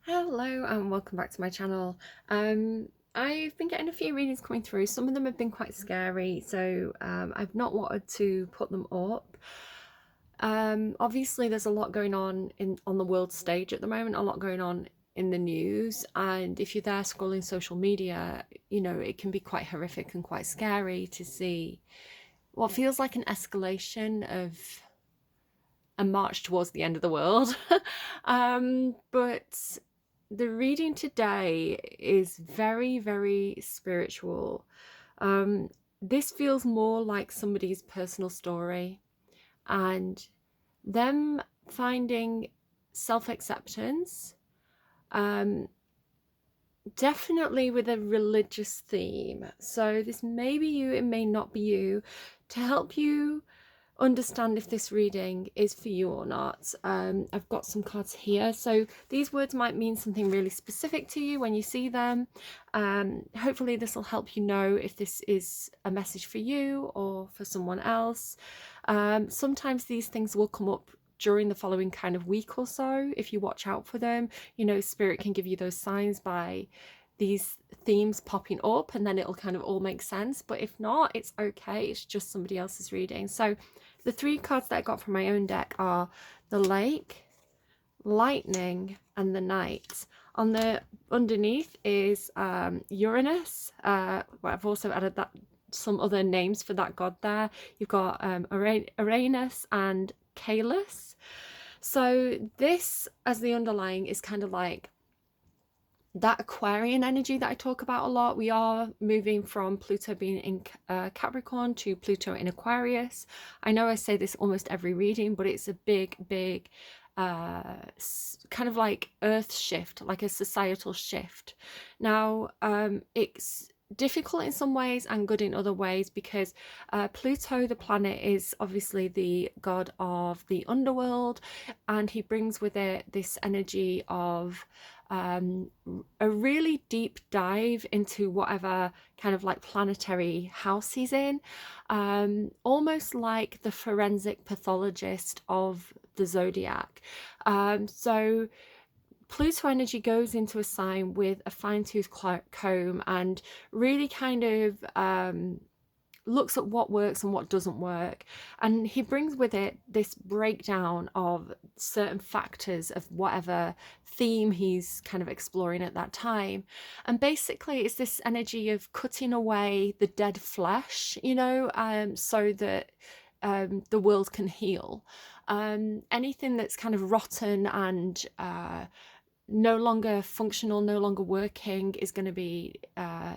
Hello and welcome back to my channel. I've been getting a few readings coming through. Some of them have been quite scary, so I've not wanted to put them up. Obviously there's a lot going on the world stage at the moment, a lot going on in the news, and if you're there scrolling social media, it can be quite horrific and quite scary to see what feels like an escalation of a march towards the end of the world. But the reading today is very, very spiritual. Um, this feels more like somebody's personal story and them finding self acceptance, um, definitely with a religious theme. So, this may be you, it may not be you, to help you understand if this reading is for you or not. I've got some cards here, so these words might mean something really specific to you when you see them. Hopefully this will help you know if this is a message for you or for someone else. Sometimes these things will come up during the following kind of week or so if you watch out for them. Spirit can give you those signs by these themes popping up, and then it'll kind of all make sense. But if not, it's okay, it's just somebody else's reading. So the three cards that I got from my own deck are the lake, lightning, and the knight. On the underneath is Uranus. I've also added that some other names for that god there. You've got Uranus and Caelus. So this, as the underlying, is kind of like that Aquarian energy that I talk about a lot. We are moving from Pluto being in Capricorn to Pluto in Aquarius. I know I say this almost every reading, but it's a big, big kind of like earth shift, like a societal shift. Now, it's difficult in some ways and good in other ways because Pluto, the planet, is obviously the god of the underworld, and he brings with it this energy of a really deep dive into whatever kind of like planetary house he's in, almost like the forensic pathologist of the zodiac. So Pluto energy goes into a sign with a fine-tooth comb and really kind of looks at what works and what doesn't work, and he brings with it this breakdown of certain factors of whatever theme he's kind of exploring at that time. And basically it's this energy of cutting away the dead flesh, so that the world can heal. Anything that's kind of rotten and no longer functional, no longer working, is going to be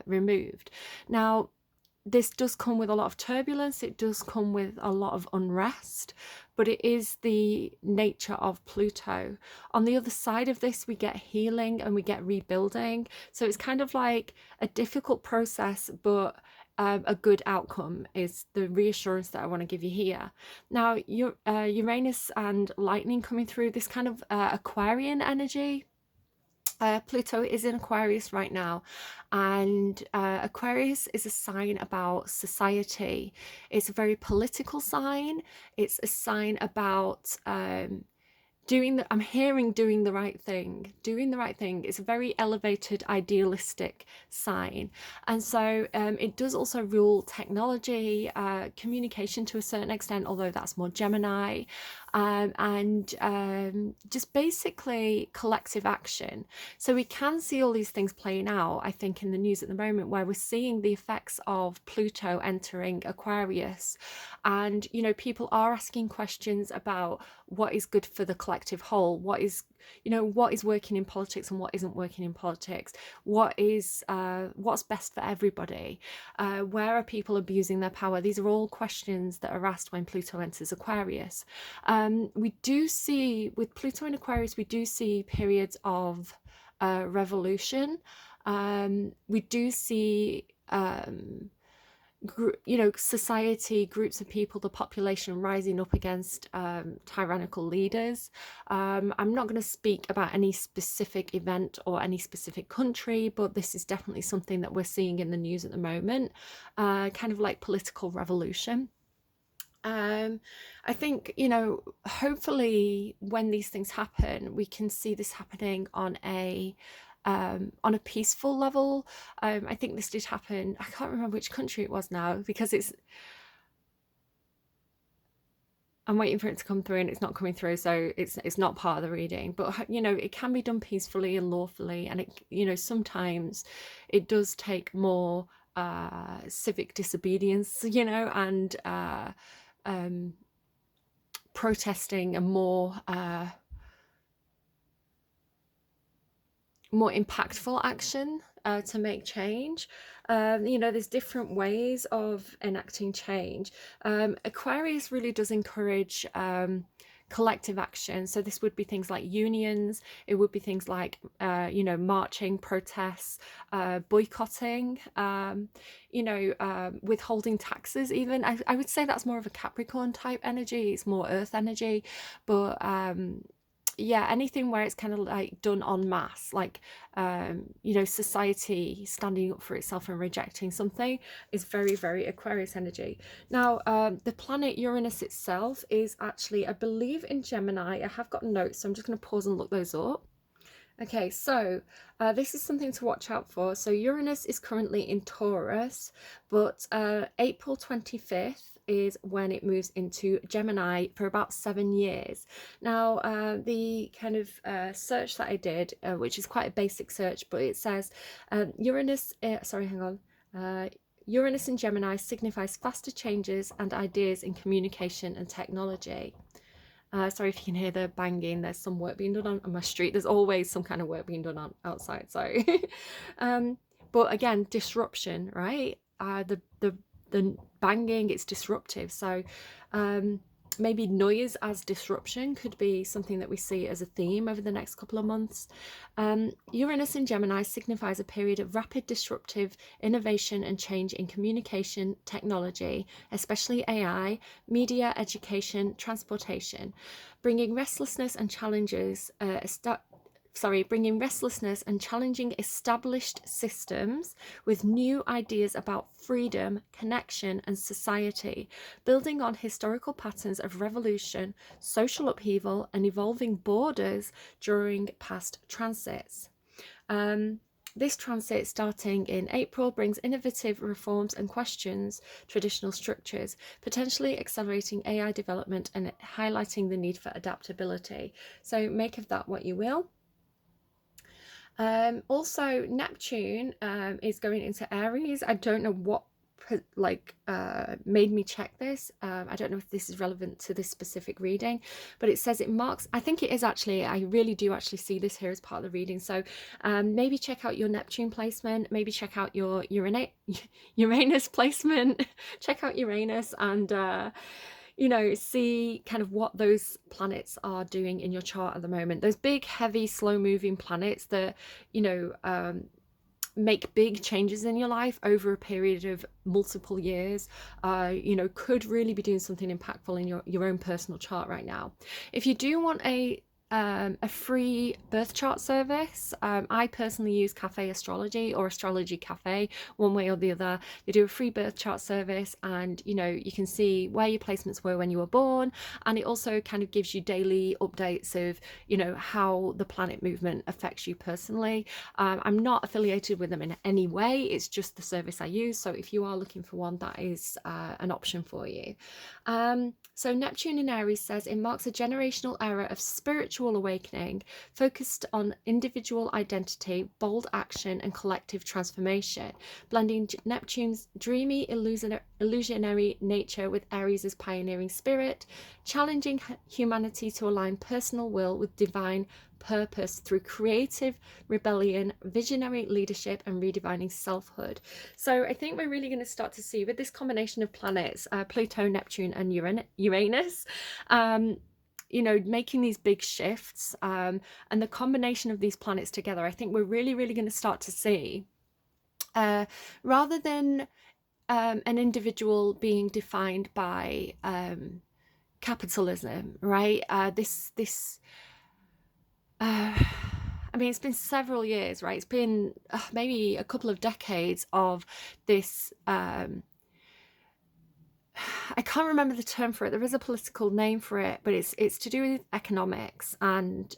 removed. Now, this does come with a lot of turbulence, it does come with a lot of unrest, but it is the nature of Pluto. On the other side of this, we get healing and we get rebuilding. So it's kind of like a difficult process, but a good outcome is the reassurance that I want to give you here. Now, Uranus and lightning coming through, this kind of Aquarian energy. Pluto is in Aquarius right now, and Aquarius is a sign about society. It's a very political sign. It's a sign about doing the right thing. Doing the right thing is a very elevated, idealistic sign. And so it does also rule technology, communication to a certain extent, although that's more Gemini, and just basically collective action. So we can see all these things playing out, I think, in the news at the moment, where we're seeing the effects of Pluto entering Aquarius. And, people are asking questions about what is good for the collective whole, what is working in politics and what isn't working in politics, what's best for everybody, where are people abusing their power. These are all questions that are asked when Pluto enters Aquarius. We do see, with Pluto in Aquarius, we do see periods of revolution. We do see society, groups of people, the population rising up against tyrannical leaders. I'm not going to speak about any specific event or any specific country, but this is definitely something that we're seeing in the news at the moment, kind of like political revolution. I think, hopefully when these things happen, we can see this happening on a peaceful level. I think this did happen. I can't remember which country it was now, because I'm waiting for it to come through and it's not coming through, so it's not part of the reading. But it can be done peacefully and lawfully, and sometimes it does take more civic disobedience, and um, protesting and more impactful action to make change. There's different ways of enacting change. Aquarius really does encourage collective action. So this would be things like unions. It would be things like, marching, protests, boycotting, withholding taxes even. I would say that's more of a Capricorn type energy. It's more earth energy. But yeah, anything where it's kind of like done en masse, like society standing up for itself and rejecting something, is very, very Aquarius energy. Now the planet Uranus itself is actually, I believe, in Gemini. I have got notes, so I'm just going to pause and look those up. Okay, so this is something to watch out for. So Uranus is currently in Taurus, but April 25th is when it moves into Gemini for about 7 years. Now, the kind of search that I did, which is quite a basic search, but it says Uranus in Gemini signifies faster changes and ideas in communication and technology. Sorry if you can hear the banging. There's some work being done on my street. There's always some kind of work being done outside. So, but again, disruption, right? The banging, it's disruptive. So, maybe noise as disruption could be something that we see as a theme over the next couple of months. Uranus in Gemini signifies a period of rapid disruptive innovation and change in communication technology, especially AI, media, education, transportation, bringing restlessness and challenging established systems with new ideas about freedom, connection, and society, building on historical patterns of revolution, social upheaval, and evolving borders during past transits. This transit, starting in April, brings innovative reforms and questions traditional structures, potentially accelerating AI development and highlighting the need for adaptability. So make of that what you will. Also, Neptune is going into Aries. I don't know what made me check this. I don't know if this is relevant to this specific reading, but it says it marks, I think it is actually, I really do actually see this here as part of the reading. So maybe check out your Neptune placement, maybe check out your Uranus placement, check out Uranus and see kind of what those planets are doing in your chart at the moment. Those big, heavy, slow-moving planets that, make big changes in your life over a period of multiple years, could really be doing something impactful in your own personal chart right now. If you do want a free birth chart service, I personally use Cafe Astrology or Astrology Cafe, one way or the other. They do a free birth chart service, and you can see where your placements were when you were born, and it also kind of gives you daily updates of how the planet movement affects you personally. I'm not affiliated with them in any way, it's just the service I use, so if you are looking for one, that is an option for you. So Neptune in Aries says it marks a generational era of spiritual awakening focused on individual identity, bold action, and collective transformation, blending Neptune's dreamy, illusionary nature with Aries' pioneering spirit, challenging humanity to align personal will with divine purpose through creative rebellion, visionary leadership, and redefining selfhood. So I think we're really going to start to see, with this combination of planets, Pluto, Neptune, and Uranus, making these big shifts, and the combination of these planets together, I think we're really, really going to start to see, rather than an individual being defined by capitalism, right? I mean, it's been several years, right? It's been maybe a couple of decades of this I can't remember the term for it. There is a political name for it, but it's to do with economics and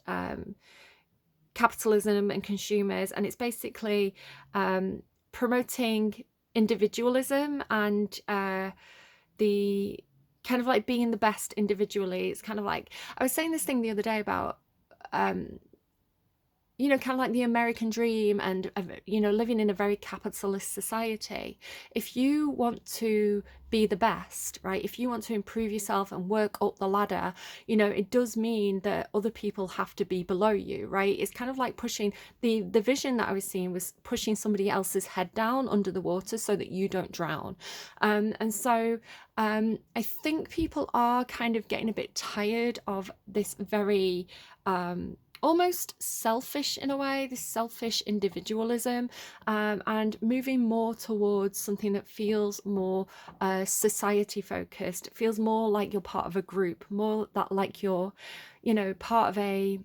capitalism and consumers, and it's basically promoting individualism and the kind of like being the best individually. It's kind of like, I was saying this thing the other day about um kind of like the American dream and, living in a very capitalist society. If you want to be the best, right? If you want to improve yourself and work up the ladder, it does mean that other people have to be below you, right? It's kind of like pushing the vision that I was seeing was pushing somebody else's head down under the water so that you don't drown. And so I think people are kind of getting a bit tired of this very almost selfish, in a way, this selfish individualism, and moving more towards something that feels more society focused. It feels more like you're part of a group, more that like you're part of a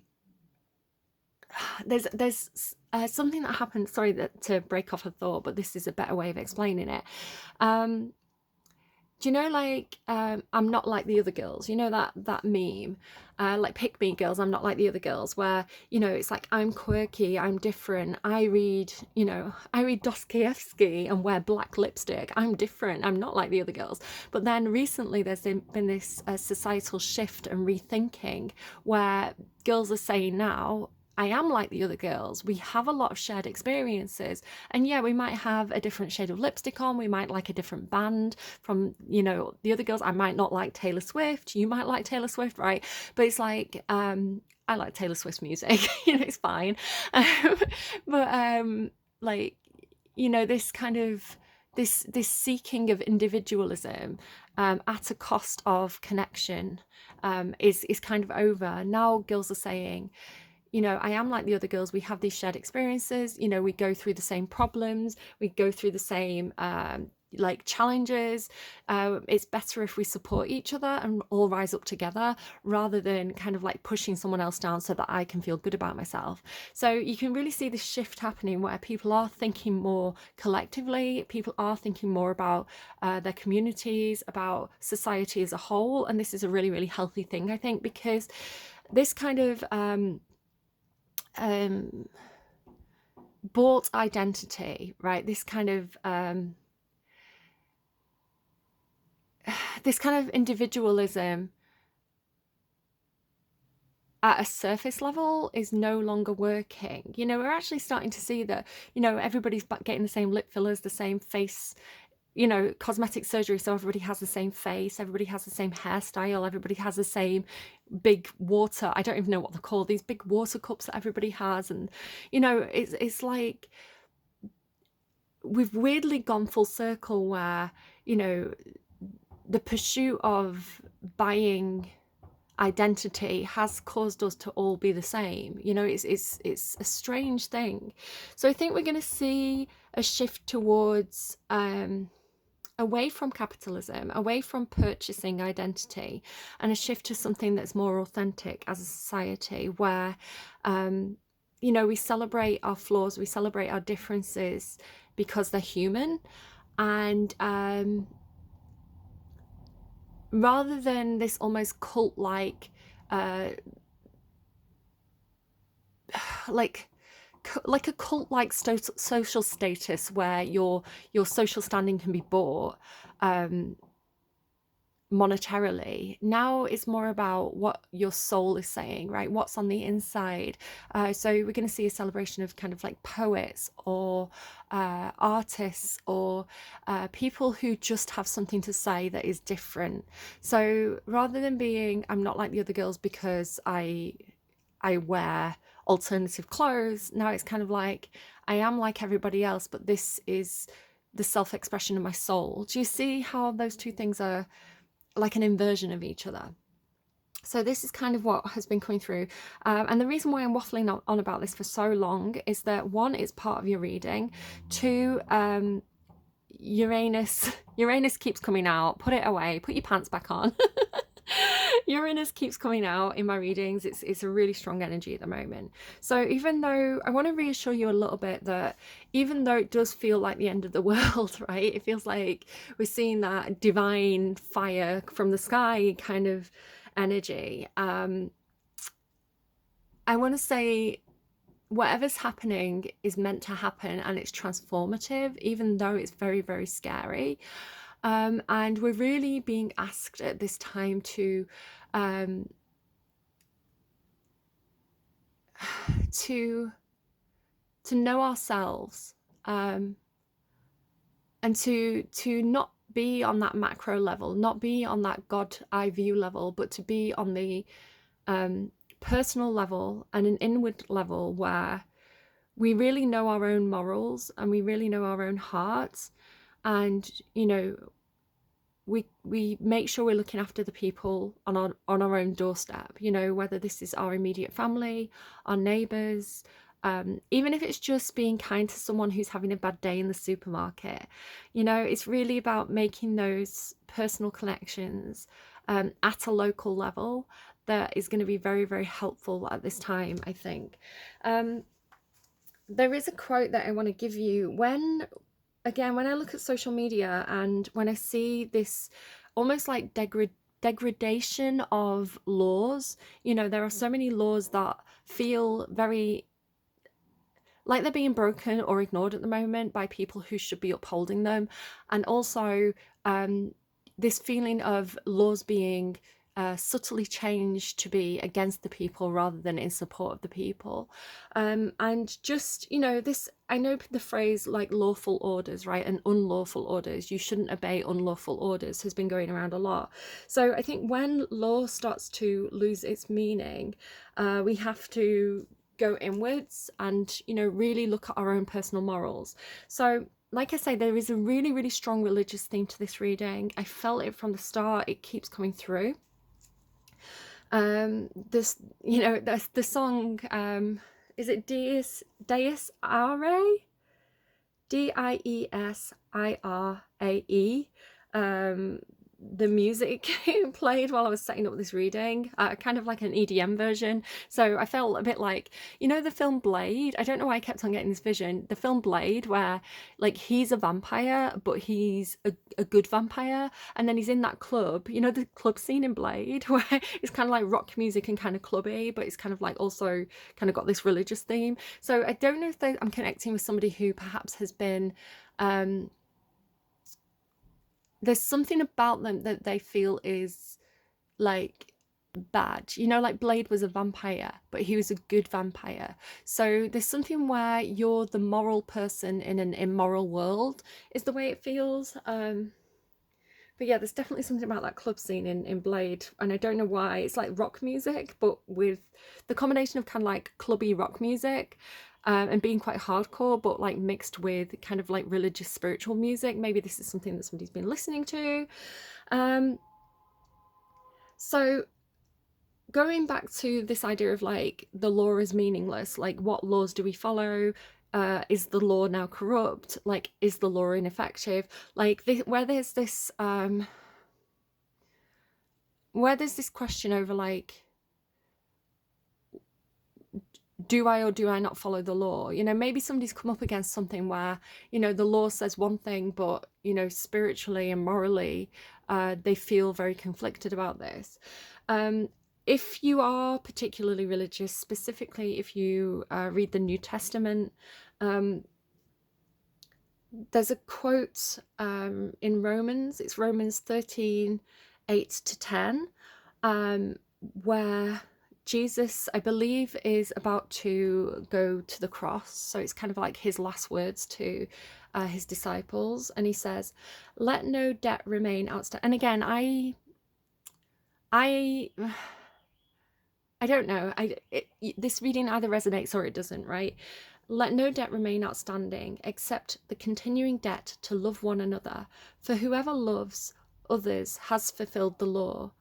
there's something that happened, sorry that to break off a thought, but this is a better way of explaining it. Do you know, like, I'm not like the other girls, that meme, like pick me girls, I'm not like the other girls, where it's like, I'm quirky, I'm different, I read Dostoevsky and wear black lipstick, I'm different, I'm not like the other girls. But then recently there's been this societal shift and rethinking where girls are saying now, I am like the other girls. We have a lot of shared experiences. And yeah, we might have a different shade of lipstick on. We might like a different band from, the other girls. I might not like Taylor Swift. You might like Taylor Swift, right? But it's like, I like Taylor Swift's music. It's fine. But like, this kind of, this seeking of individualism at a cost of connection is kind of over. Now girls are saying, I am like the other girls. We have these shared experiences. We go through the same problems. We go through the same like challenges. It's better if we support each other and all rise up together rather than kind of like pushing someone else down so that I can feel good about myself. So you can really see this shift happening where people are thinking more collectively. People are thinking more about their communities, about society as a whole. And this is a really, really healthy thing, I think, because this kind of bought identity, right? This kind of individualism at a surface level is no longer working. We're actually starting to see that, everybody's getting the same lip fillers, the same face, cosmetic surgery, so everybody has the same face, everybody has the same hairstyle, everybody has the same big water, I don't even know what they're called, these big water cups that everybody has. And it's like we've weirdly gone full circle where the pursuit of buying identity has caused us to all be the same. It's a strange thing. So I think we're going to see a shift towards away from capitalism, away from purchasing identity, and a shift to something that's more authentic as a society where we celebrate our flaws, we celebrate our differences because they're human. And rather than this almost cult-like like a cult-like social status where your social standing can be bought monetarily. Now it's more about what your soul is saying, right? What's on the inside. So we're going to see a celebration of kind of like poets or artists or people who just have something to say that is different. So rather than being, I'm not like the other girls because I wear alternative clothes, now it's kind of like, I am like everybody else, but this is the self-expression of my soul. Do you see how those two things are like an inversion of each other? So this is kind of what has been coming through. And the reason why I'm waffling on about this for so long is that, one, it's part of your reading. Two, Uranus keeps coming out. Put it away, put your pants back on. Uranus keeps coming out in my readings. It's a really strong energy at the moment. So even though I want to reassure you a little bit that even though it does feel like the end of the world, right? It feels like we're seeing that divine fire from the sky kind of energy. I want to say whatever's happening is meant to happen, and it's transformative, even though it's very, very scary. And we're really being asked at this time um, to know ourselves, and to not be on that macro level, not be on that God eye view level, but to be on the personal level and an inward level where we really know our own morals and we really know our own hearts, and we make sure we're looking after the people on our own doorstep, whether this is our immediate family, our neighbors, even if it's just being kind to someone who's having a bad day in the supermarket. It's really about making those personal connections at a local level that is going to be very, very helpful at this time, I think. There is a quote that I want to give you. When I look at social media and when I see this almost like degradation of laws, there are so many laws that feel very like they're being broken or ignored at the moment by people who should be upholding them. And also this feeling of laws being subtly changed to be against the people rather than in support of the people. And just, this, I know the phrase like lawful orders, right? And unlawful orders, you shouldn't obey unlawful orders, has been going around a lot. So I think when law starts to lose its meaning, we have to go inwards and really look at our own personal morals. So like I say, there is a really, really strong religious theme to this reading. I felt it from the start. It keeps coming through. This, the song, is it Dies Irae? Diesirae. The music played while I was setting up this reading, kind of like an EDM version. So I felt a bit like, the film Blade. I don't know why I kept on getting this vision. The film Blade, where like he's a vampire, but he's a good vampire. And then he's in that club, the club scene in Blade, where it's kind of like rock music and kind of clubby, but it's kind of like also kind of got this religious theme. So I don't know if I'm connecting with somebody who perhaps has been there's something about them that they feel is like bad. Like Blade was a vampire, but he was a good vampire. So there's something where you're the moral person in an immoral world, is the way it feels. But yeah, there's definitely something about that club scene in Blade, and I don't know why. It's like rock music, but with the combination of kind of like clubby rock music and being quite hardcore, but like mixed with kind of like religious spiritual music. Maybe this is something that somebody's been listening to. So going back to this idea of like the law is meaningless, like what laws do we follow? Is the law now corrupt? Like, is the law ineffective? Like where there's this question over like, do I or do I not follow the law? Maybe somebody's come up against something where, the law says one thing, but, spiritually and morally, they feel very conflicted about this. If you are particularly religious, specifically if you read the New Testament, there's a quote in Romans, it's Romans 13, 8-10, where Jesus, I believe, is about to go to the cross. So it's kind of like his last words to his disciples. And he says, let no debt remain outstanding. And again, I don't know. This reading either resonates or it doesn't, right? Let no debt remain outstanding except the continuing debt to love one another. For whoever loves others has fulfilled the law.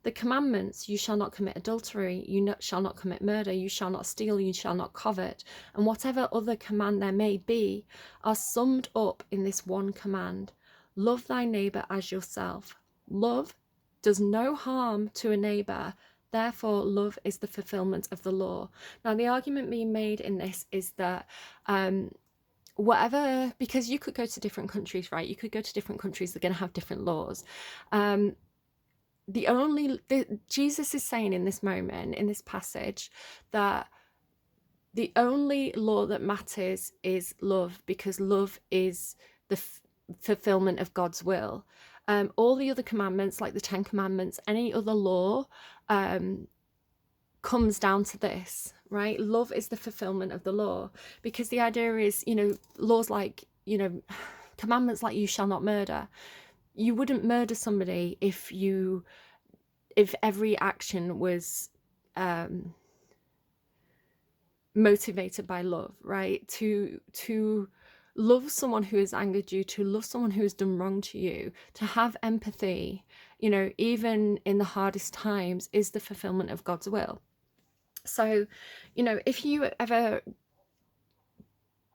The commandments, you shall not commit adultery, you shall not commit murder, you shall not steal, you shall not covet, and whatever other command there may be, are summed up in this one command. Love thy neighbour as yourself. Love does no harm to a neighbor. Therefore, love is the fulfillment of the law. Now, the argument being made in this is that whatever, because you could go to different countries, right? You could go to different countries, they're going to have different laws. Jesus is saying in this moment, in this passage, that the only law that matters is love, because love is the fulfillment of God's will. All the other commandments, like the 10 Commandments, any other law, comes down to this, right? Love is the fulfillment of the law, because the idea is, laws like, commandments like you shall not murder. You wouldn't murder somebody if every action was motivated by love, right? To love someone who has angered you, to love someone who has done wrong to you, to have empathy, even in the hardest times, is the fulfillment of God's will. So, if you ever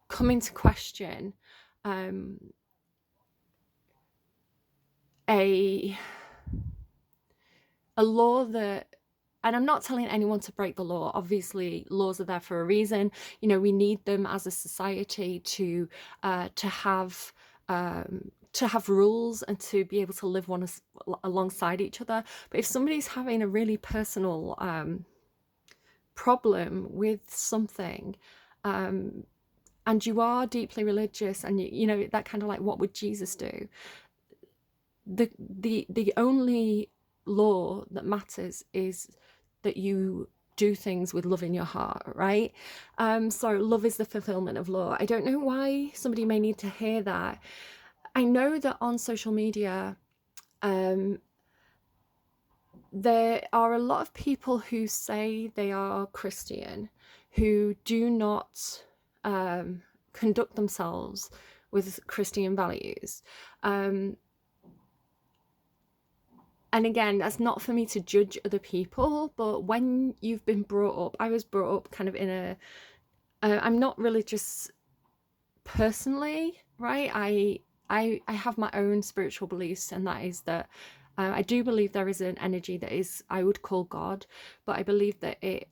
come into question a law that, and I'm not telling anyone to break the law. Obviously, laws are there for a reason. We need them as a society to have rules and to be able to live alongside each other. But if somebody's having a really personal problem with something, and you are deeply religious, and that kind of like, what would Jesus do? The only law that matters is that you do things with love in your heart, right? So love is the fulfillment of law. I don't know why somebody may need to hear that. I know that on social media, there are a lot of people who say they are Christian, who do not conduct themselves with Christian values. And again, that's not for me to judge other people, but when you've been brought up, I was brought up kind of in a, I'm not religious personally, right? I have my own spiritual beliefs, and that is that I do believe there is an energy that is, I would call God, but I believe that it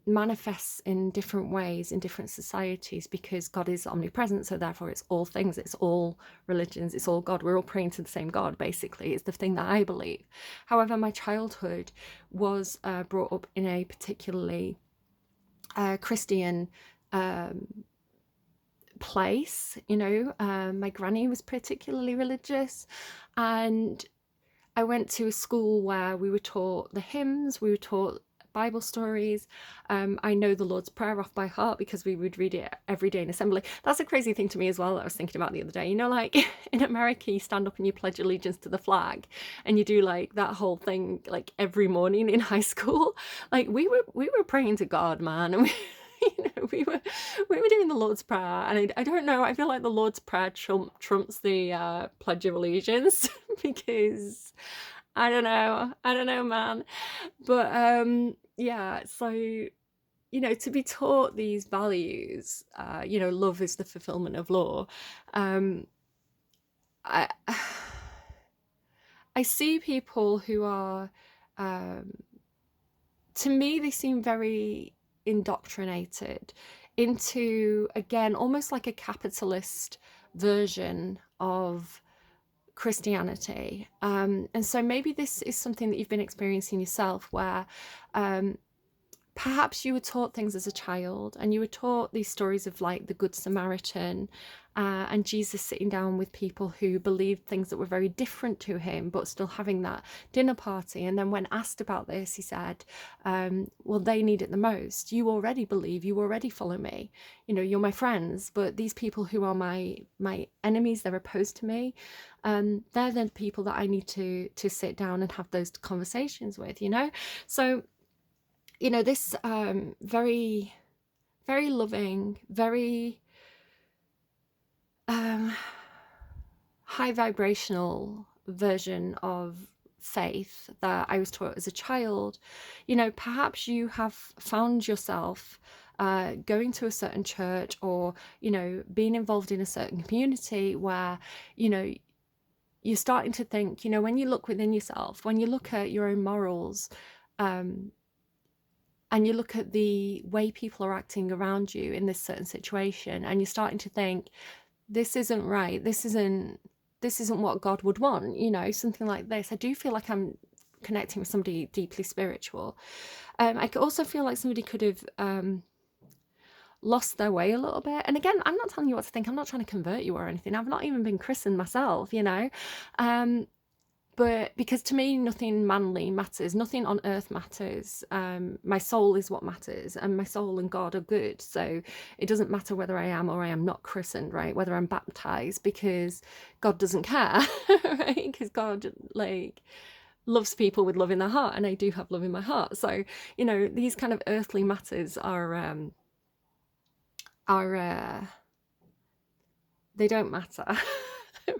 manifests in different ways in different societies, because God is omnipresent, so therefore it's all things, it's all religions, it's all God. We're all praying to the same God, basically. It's the thing that I believe. However, my childhood was brought up in a particularly Christian place. My granny was particularly religious, and I went to a school where we were taught the hymns, we were taught Bible stories. I know the Lord's Prayer off by heart because we would read it every day in assembly. That's a crazy thing to me as well that I was thinking about the other day. Like in America, you stand up and you pledge allegiance to the flag, and you do like that whole thing like every morning in high school. Like we were praying to God, man, and we were doing the Lord's Prayer, and I don't know, I feel like the Lord's Prayer trumps the Pledge of Allegiance because I don't know, man. But yeah, so to be taught these values, love is the fulfillment of law. I see people who are, to me, they seem very indoctrinated into, again, almost like a capitalist version of Christianity. And so maybe this is something that you've been experiencing yourself, where perhaps you were taught things as a child, and you were taught these stories of like the Good Samaritan, and Jesus sitting down with people who believed things that were very different to him, but still having that dinner party. And then when asked about this, he said, well, they need it the most. You already believe, you already follow me, you're my friends, but these people who are my enemies, they're opposed to me, they're the people that I need to sit down and have those conversations with, So this very, very loving, very high vibrational version of faith that I was taught as a child, perhaps you have found yourself going to a certain church, or being involved in a certain community where you're starting to think, when you look within yourself, when you look at your own morals, um, and you look at the way people are acting around you in this certain situation, and you're starting to think, this isn't right, this isn't what God would want, something like this. I do feel like I'm connecting with somebody deeply spiritual. I could also feel like somebody could have lost their way a little bit. And again, I'm not telling you what to think. I'm not trying to convert you or anything. I've not even been christened myself, but because to me, nothing manly matters, nothing on earth matters. My soul is what matters, and my soul and God are good. So it doesn't matter whether I am or I am not christened, right? Whether I'm baptized, because God doesn't care, right? Because God, loves people with love in their heart, and I do have love in my heart. So, these kind of earthly matters are they don't matter.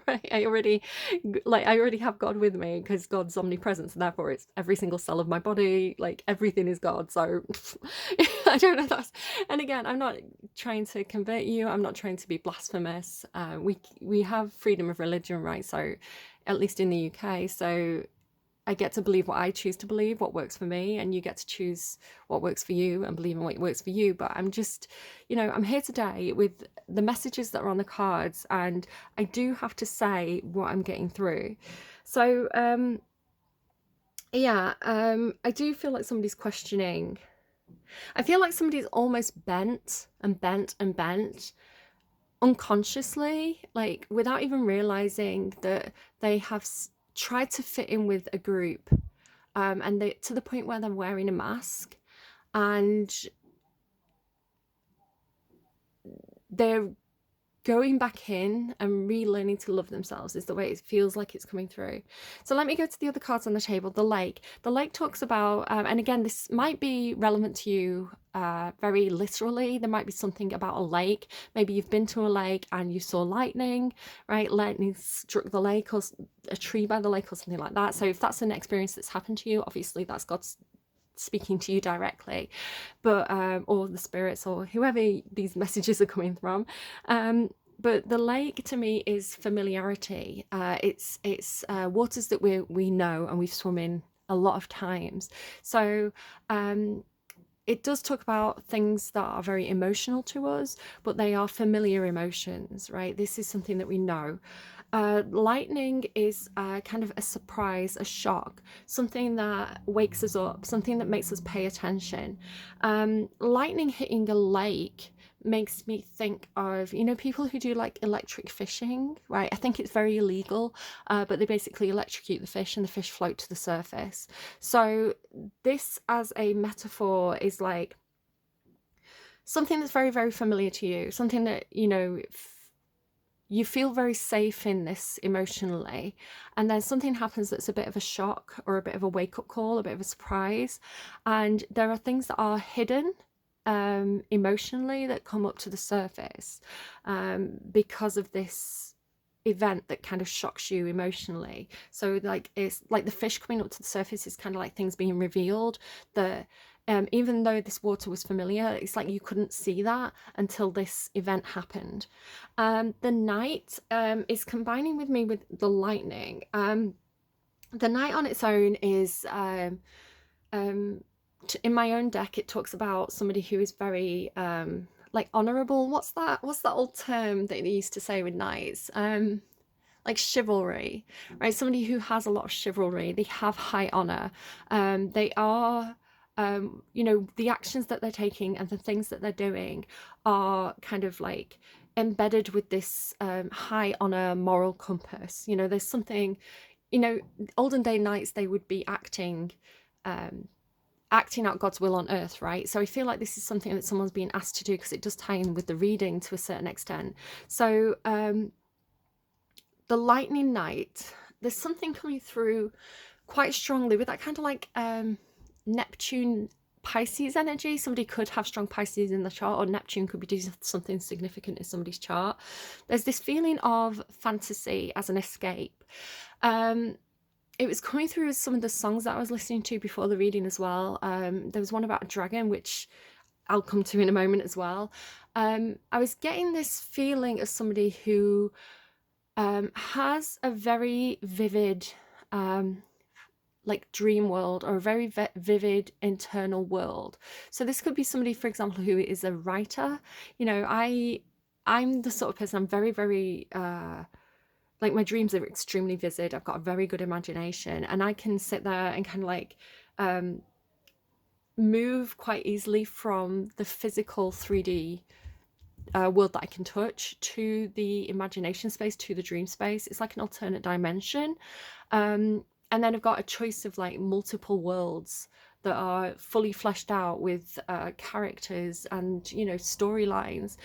Right, I already have God with me, because God's omnipresence, and therefore it's every single cell of my body, everything is God. So I don't know, and again, I'm not trying to convert you, I'm not trying to be blasphemous. We have freedom of religion, right? So at least in the UK, so I get to believe what I choose to believe, what works for me, and you get to choose what works for you and believe in what works for you. But I'm just, I'm here today with the messages that are on the cards, and I do have to say what I'm getting through. So, I do feel like somebody's questioning. I feel like somebody's almost bent and bent and bent unconsciously, without even realizing that they have tried to fit in with a group, and they, to the point where they're wearing a mask, and they're going back in and relearning to love themselves, is the way it feels like it's coming through. So let me go to the other cards on the table. The lake talks about, and again, this might be relevant to you very literally. There might be something about a lake. Maybe you've been to a lake and you saw lightning, right? Lightning struck the lake, or a tree by the lake, or something like that. So if that's an experience that's happened to you, obviously that's God's speaking to you directly, but or the spirits, or whoever these messages are coming from. But the lake to me is familiarity. It's waters that we know and we've swum in a lot of times. So it does talk about things that are very emotional to us, but they are familiar emotions, right? This is something that we know. Lightning is kind of a surprise, a shock, something that wakes us up, something that makes us pay attention. Lightning hitting a lake makes me think of, people who do electric fishing, right? I think it's very illegal, but they basically electrocute the fish and the fish float to the surface. So this as a metaphor is something that's very, very familiar to you, something that, you feel very safe in this emotionally, and then something happens that's a bit of a shock, or a bit of a wake-up call, a bit of a surprise, and there are things that are hidden emotionally that come up to the surface because of this event that kind of shocks you emotionally. So it's like the fish coming up to the surface is kind of like things being revealed that even though this water was familiar, it's like you couldn't see that until this event happened. The night is combining with me with the lightning. The night on its own is in my own deck, it talks about somebody who is very honorable. What's that old term that they used to say with knights? Like chivalry, right? Somebody who has a lot of chivalry. They have high honor. They are the actions that they're taking and the things that they're doing are kind of embedded with this high honor moral compass. There's something, olden day knights, they would be acting out God's will on earth, right? So I feel like this is something that someone's being asked to do, because it does tie in with the reading to a certain extent. So the lightning night, there's something coming through quite strongly with that kind of Neptune Pisces energy. Somebody could have strong Pisces in the chart, or Neptune could be doing something significant in somebody's chart. There's this feeling of fantasy as an escape. It was coming through some of the songs that I was listening to before the reading as well. There was one about a dragon, which I'll come to in a moment as well. I was getting this feeling of somebody who has a very vivid like dream world, or a very vivid internal world. So this could be somebody, for example, who is a writer. You know, I'm the sort of person, I'm very, very like, my dreams are extremely vivid. I've got a very good imagination, and I can sit there and kind of like move quite easily from the physical 3D world that I can touch to the imagination space, to the dream space. It's like an alternate dimension. And then I've got a choice of like multiple worlds that are fully fleshed out with characters and, you know, storylines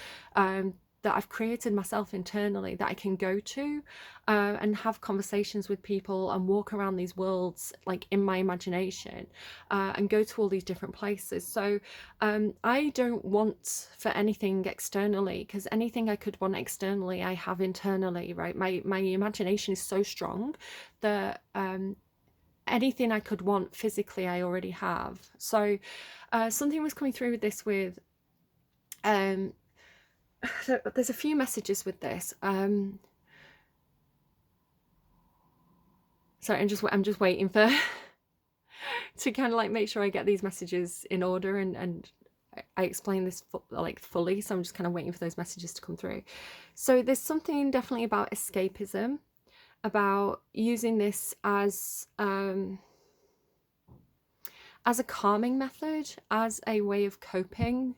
that I've created myself internally, that I can go to and have conversations with people and walk around these worlds like in my imagination and go to all these different places. So I don't want for anything externally, because anything I could want externally I have internally, right? My imagination is so strong that anything I could want physically I already have. So something was coming through with this with there's a few messages with this. Sorry, I'm just waiting for to kind of like make sure I get these messages in order, and I explain this like fully, so I'm just kind of waiting for those messages to come through. So there's something definitely about escapism, about using this as a calming method, as a way of coping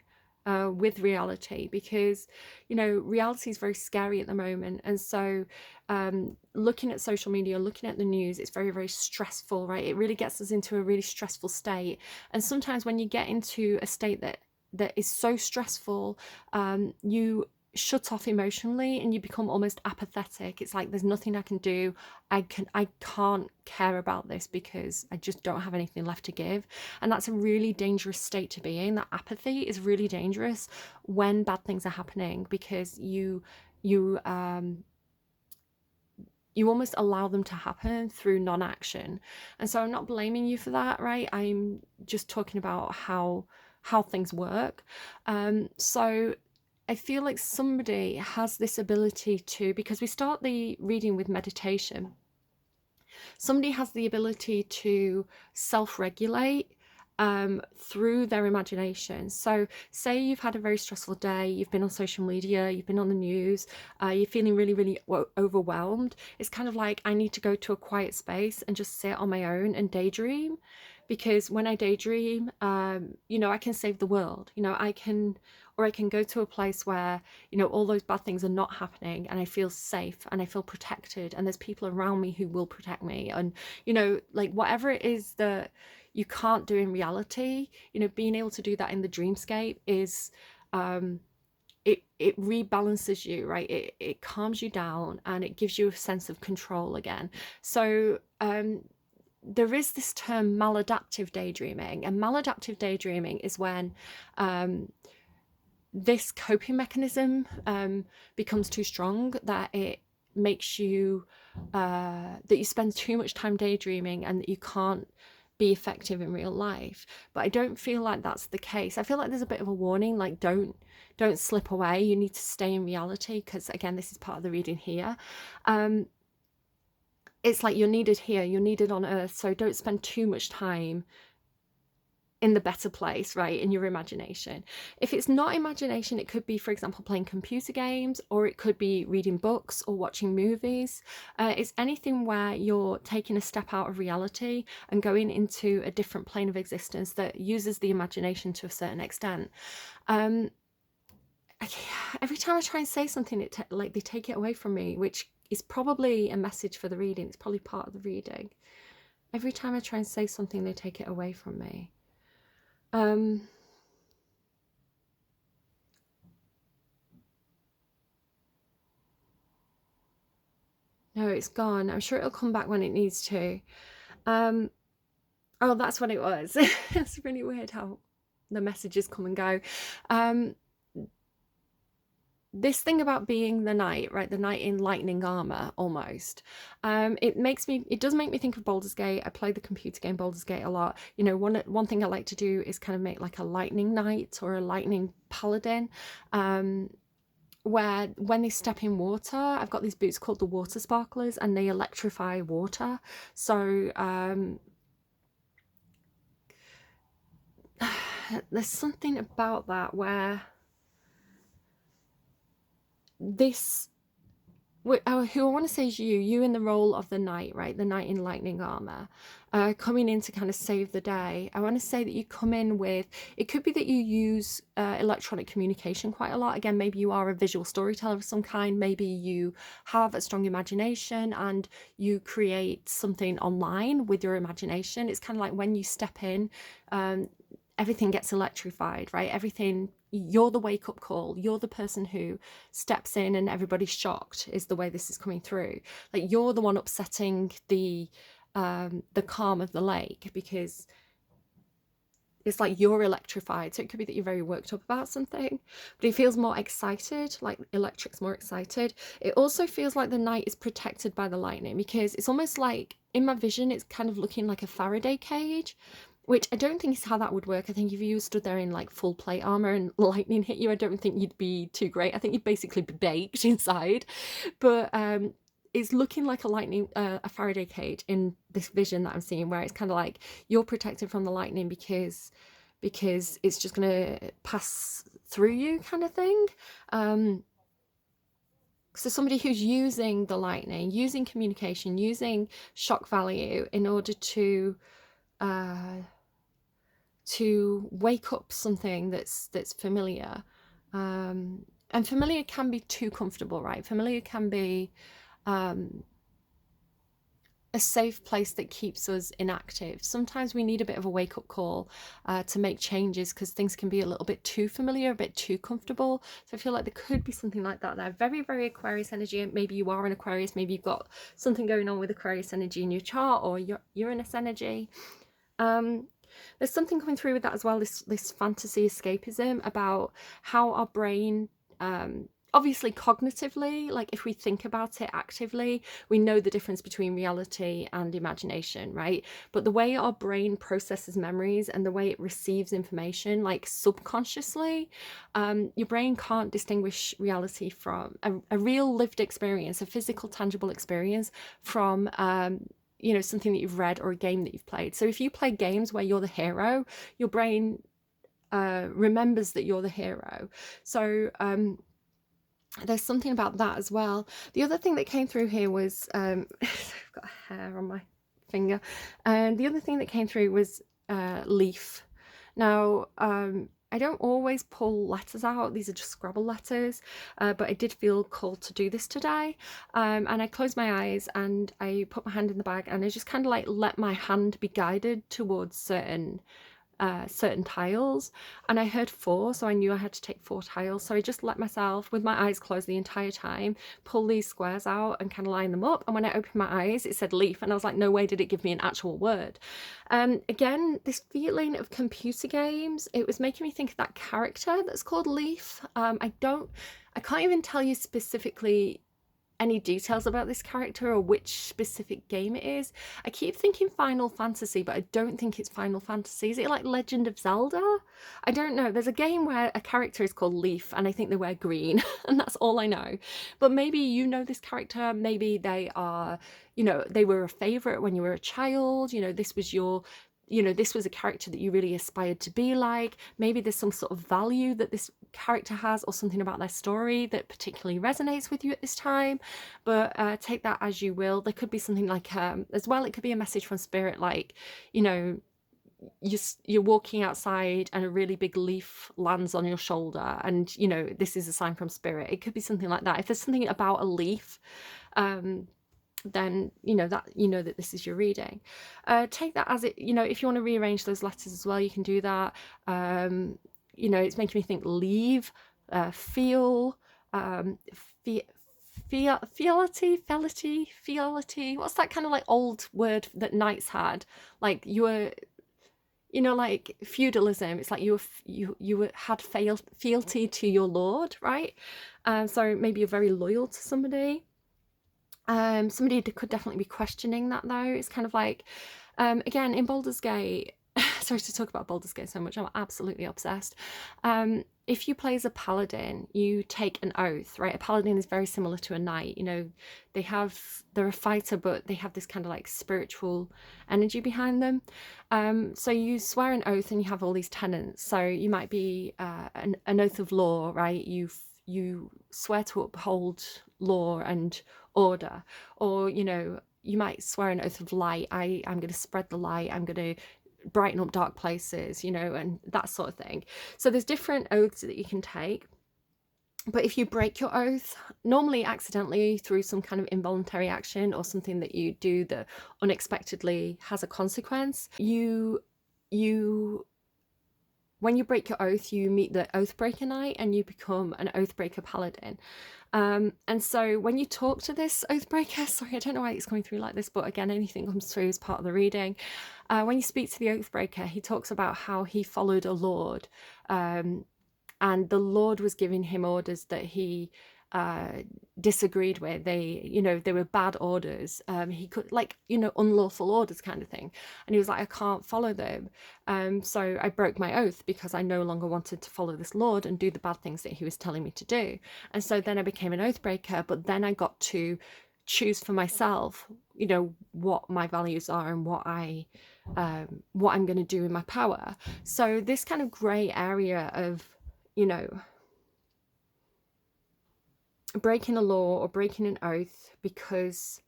with reality, because, you know, reality is very scary at the moment. And so looking at social media, looking at the news, it's very, very stressful, right? It really gets us into a really stressful state. And sometimes when you get into a state that is so stressful, you shut off emotionally and you become almost apathetic. It's like, there's nothing I can do. I can't care about this because I just don't have anything left to give. And that's a really dangerous state to be in. That apathy is really dangerous when bad things are happening, because you almost allow them to happen through non-action. And so I'm not blaming you for that, right? I'm just talking about how things work. So I feel like somebody has this ability to, because we start the reading with meditation, somebody has the ability to self-regulate through their imagination. So say you've had a very stressful day, you've been on social media, you've been on the news, you're feeling really, really overwhelmed. It's kind of like, I need to go to a quiet space and just sit on my own and daydream. Because when I daydream, you know, I can save the world. You know, I can go to a place where, you know, all those bad things are not happening, and I feel safe and I feel protected, and there's people around me who will protect me. And, you know, like, whatever it is that you can't do in reality, you know, being able to do that in the dreamscape is it rebalances you, right? It calms you down and it gives you a sense of control again. So there is this term maladaptive daydreaming, and maladaptive daydreaming is when this coping mechanism becomes too strong, that it makes you that you spend too much time daydreaming and that you can't be effective in real life. But I don't feel like that's the case. I feel like there's a bit of a warning, like, don't slip away. You need to stay in reality, because again, this is part of the reading here. It's like, you're needed here, you're needed on earth, so don't spend too much time in the better place, right, in your imagination. If it's not imagination, it could be, for example, playing computer games, or it could be reading books or watching movies. It's anything where you're taking a step out of reality and going into a different plane of existence that uses the imagination to a certain extent. Every time I try and say something, like, they take it away from me, which is probably a message for the reading. It's probably part of the reading. Every time I try and say something, they take it away from me. No, it's gone. I'm sure it'll come back when it needs to. Oh, that's what it was. It's really weird how the messages come and go. This thing about being the knight, right? The knight in lightning armor, almost. It does make me think of Baldur's Gate. I play the computer game Baldur's Gate a lot. You know, one thing I like to do is kind of make like a lightning knight or a lightning paladin. where when they step in water, I've got these boots called the water sparklers, and they electrify water. So there's something about that where this, who I want to say is you in the role of the knight, right? The knight in lightning armor, coming in to kind of save the day. I want to say that you come in with, it could be that you use electronic communication quite a lot. Again, maybe you are a visual storyteller of some kind. Maybe you have a strong imagination and you create something online with your imagination. It's kind of like when you step in, everything gets electrified, right? Everything, you're the wake-up call. You're the person who steps in and everybody's shocked, is the way this is coming through. Like, you're the one upsetting the calm of the lake, because it's like you're electrified. So it could be that you're very worked up about something, but it feels more excited, like electric's more excited. It also feels like the night is protected by the lightning, because it's almost like, in my vision, it's kind of looking like a Faraday cage, which I don't think is how that would work. I think if you stood there in like full plate armor and lightning hit you, I don't think you'd be too great. I think you'd basically be baked inside. But it's looking like a Faraday cage in this vision that I'm seeing, where it's kind of like you're protected from the lightning because it's just going to pass through you, kind of thing. So somebody who's using the lightning, using communication, using shock value in order to wake up something that's familiar. And familiar can be too comfortable, right? Familiar can be a safe place that keeps us inactive. Sometimes we need a bit of a wake-up call to make changes, because things can be a little bit too familiar, a bit too comfortable. So I feel like there could be something like that there. Very, very Aquarius energy. Maybe you are an Aquarius. Maybe you've got something going on with Aquarius energy in your chart, or your Uranus energy. There's something coming through with that as well, this fantasy escapism, about how our brain, obviously cognitively, like if we think about it actively, we know the difference between reality and imagination, right? But the way our brain processes memories and the way it receives information, like subconsciously, your brain can't distinguish reality from a real lived experience, a physical, tangible experience, from something that you've read or a game that you've played. So if you play games where you're the hero, your brain remembers that you're the hero. So there's something about that as well. The other thing that came through here was I've got a hair on my finger, and the other thing that came through was leaf. Now I don't always pull letters out. These are just Scrabble letters, but I did feel called to do this today. And I closed my eyes and I put my hand in the bag, and I just kind of like let my hand be guided towards certain tiles, and I heard 4, so I knew I had to take 4 tiles. So I just let myself, with my eyes closed the entire time, pull these squares out and kind of line them up. And when I opened my eyes, it said leaf, and I was like, no way did it give me an actual word. Again, this feeling of computer games, it was making me think of that character that's called Leaf. I can't even tell you specifically any details about this character or which specific game it is. I keep thinking Final Fantasy, but I don't think it's Final Fantasy. Is it like Legend of Zelda? I don't know. There's a game where a character is called Leaf, and I think they wear green, and that's all I know. But maybe you know this character. Maybe they are, they were a favorite when you were a child. This was this was a character that you really aspired to be like. Maybe there's some sort of value that this character has, or something about their story that particularly resonates with you at this time. But take that as you will. There could be something like, as well, it could be a message from spirit, like, you're walking outside and a really big leaf lands on your shoulder, and this is a sign from spirit. It could be something like that. If there's something about a leaf, then that this is your reading. Take that as it, if you want to rearrange those letters as well, you can do that. It's making me think leave, feel, fealty. What's that kind of like old word that knights had? Like you were, like feudalism. It's like you had fealty to your lord, right? So maybe you're very loyal to somebody. Somebody could definitely be questioning that though. It's kind of like, again, in Baldur's Gate, sorry to talk about Baldur's Gate so much, I'm absolutely obsessed. if you play as a paladin, you take an oath, right? A paladin is very similar to a knight. You know, they're a fighter, but they have this kind of like spiritual energy behind them. So you swear an oath and you have all these tenets. So you might be an oath of law, right? You swear to uphold law and order, or you know, you might swear an oath of light. I'm going to spread the light. I'm going to brighten up dark places, you know, and that sort of thing. So there's different oaths that you can take. But if you break your oath, normally accidentally through some kind of involuntary action or something that you do that unexpectedly has a consequence, when you break your oath, you meet the Oathbreaker Knight and you become an Oathbreaker Paladin. And so when you talk to this Oathbreaker, sorry, I don't know why it's going through like this, but again, anything comes through as part of the reading. When you speak to the Oathbreaker, he talks about how he followed a lord, and the lord was giving him orders that he disagreed with. They were bad orders. He could, like, unlawful orders kind of thing. And he was like, I can't follow them. So I broke my oath because I no longer wanted to follow this lord and do the bad things that he was telling me to do. And so then I became an oathbreaker, but then I got to choose for myself, what my values are and what I'm going to do in my power. So this kind of gray area of, breaking a law or breaking an oath because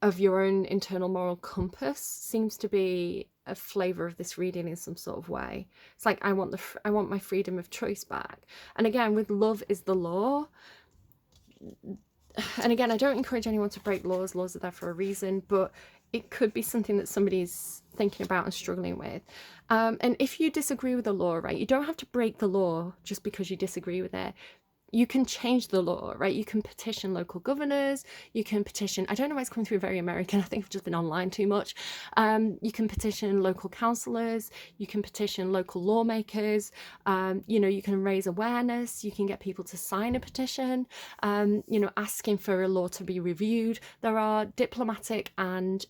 of your own internal moral compass seems to be a flavor of this reading in some sort of way. It's like, I want my freedom of choice back. And again, with love is the law. And again, I don't encourage anyone to break laws. Laws are there for a reason, but it could be something that somebody's thinking about and struggling with. And if you disagree with the law, right, you don't have to break the law just because you disagree with it. You can change the law, right? You can petition local governors. You can petition, I don't know why it's coming through very American. I think I've just been online too much. You can petition local councillors. You can petition local lawmakers. You can raise awareness. You can get people to sign a petition, asking for a law to be reviewed. There are diplomatic and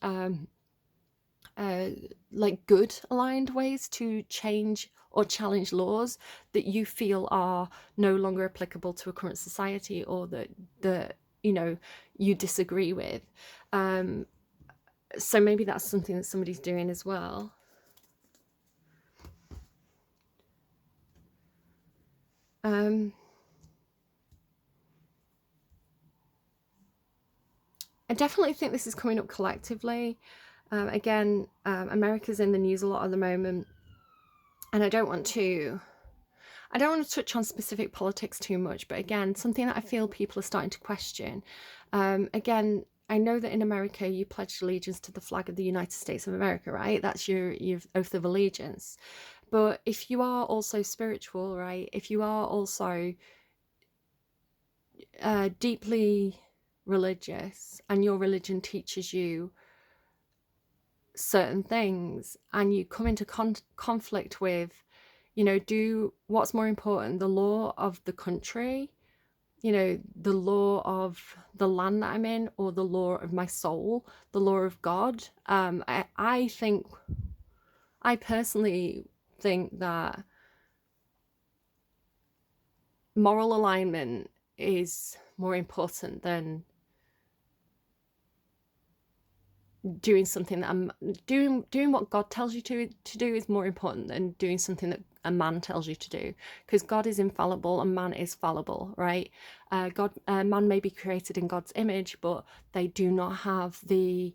good aligned ways to change or challenge laws that you feel are no longer applicable to a current society, or that you disagree with. So maybe that's something that somebody's doing as well. I definitely think this is coming up collectively. Again, America's in the news a lot at the moment, and I don't want to touch on specific politics too much, but again, something that I feel people are starting to question. Again, I know that in America you pledged allegiance to the flag of the United States of America, right? That's your oath of allegiance. But if you are also spiritual, right? If you are also deeply religious, and your religion teaches you certain things, and you come into conflict with, do what's more important, the law of the country, the law of the land that I'm in, or the law of my soul, the law of God. I personally think that moral alignment is more important than doing something that I'm doing what God tells you to do is more important than doing something that a man tells you to do, because God is infallible and man is fallible, right? Man may be created in God's image, but they do not have the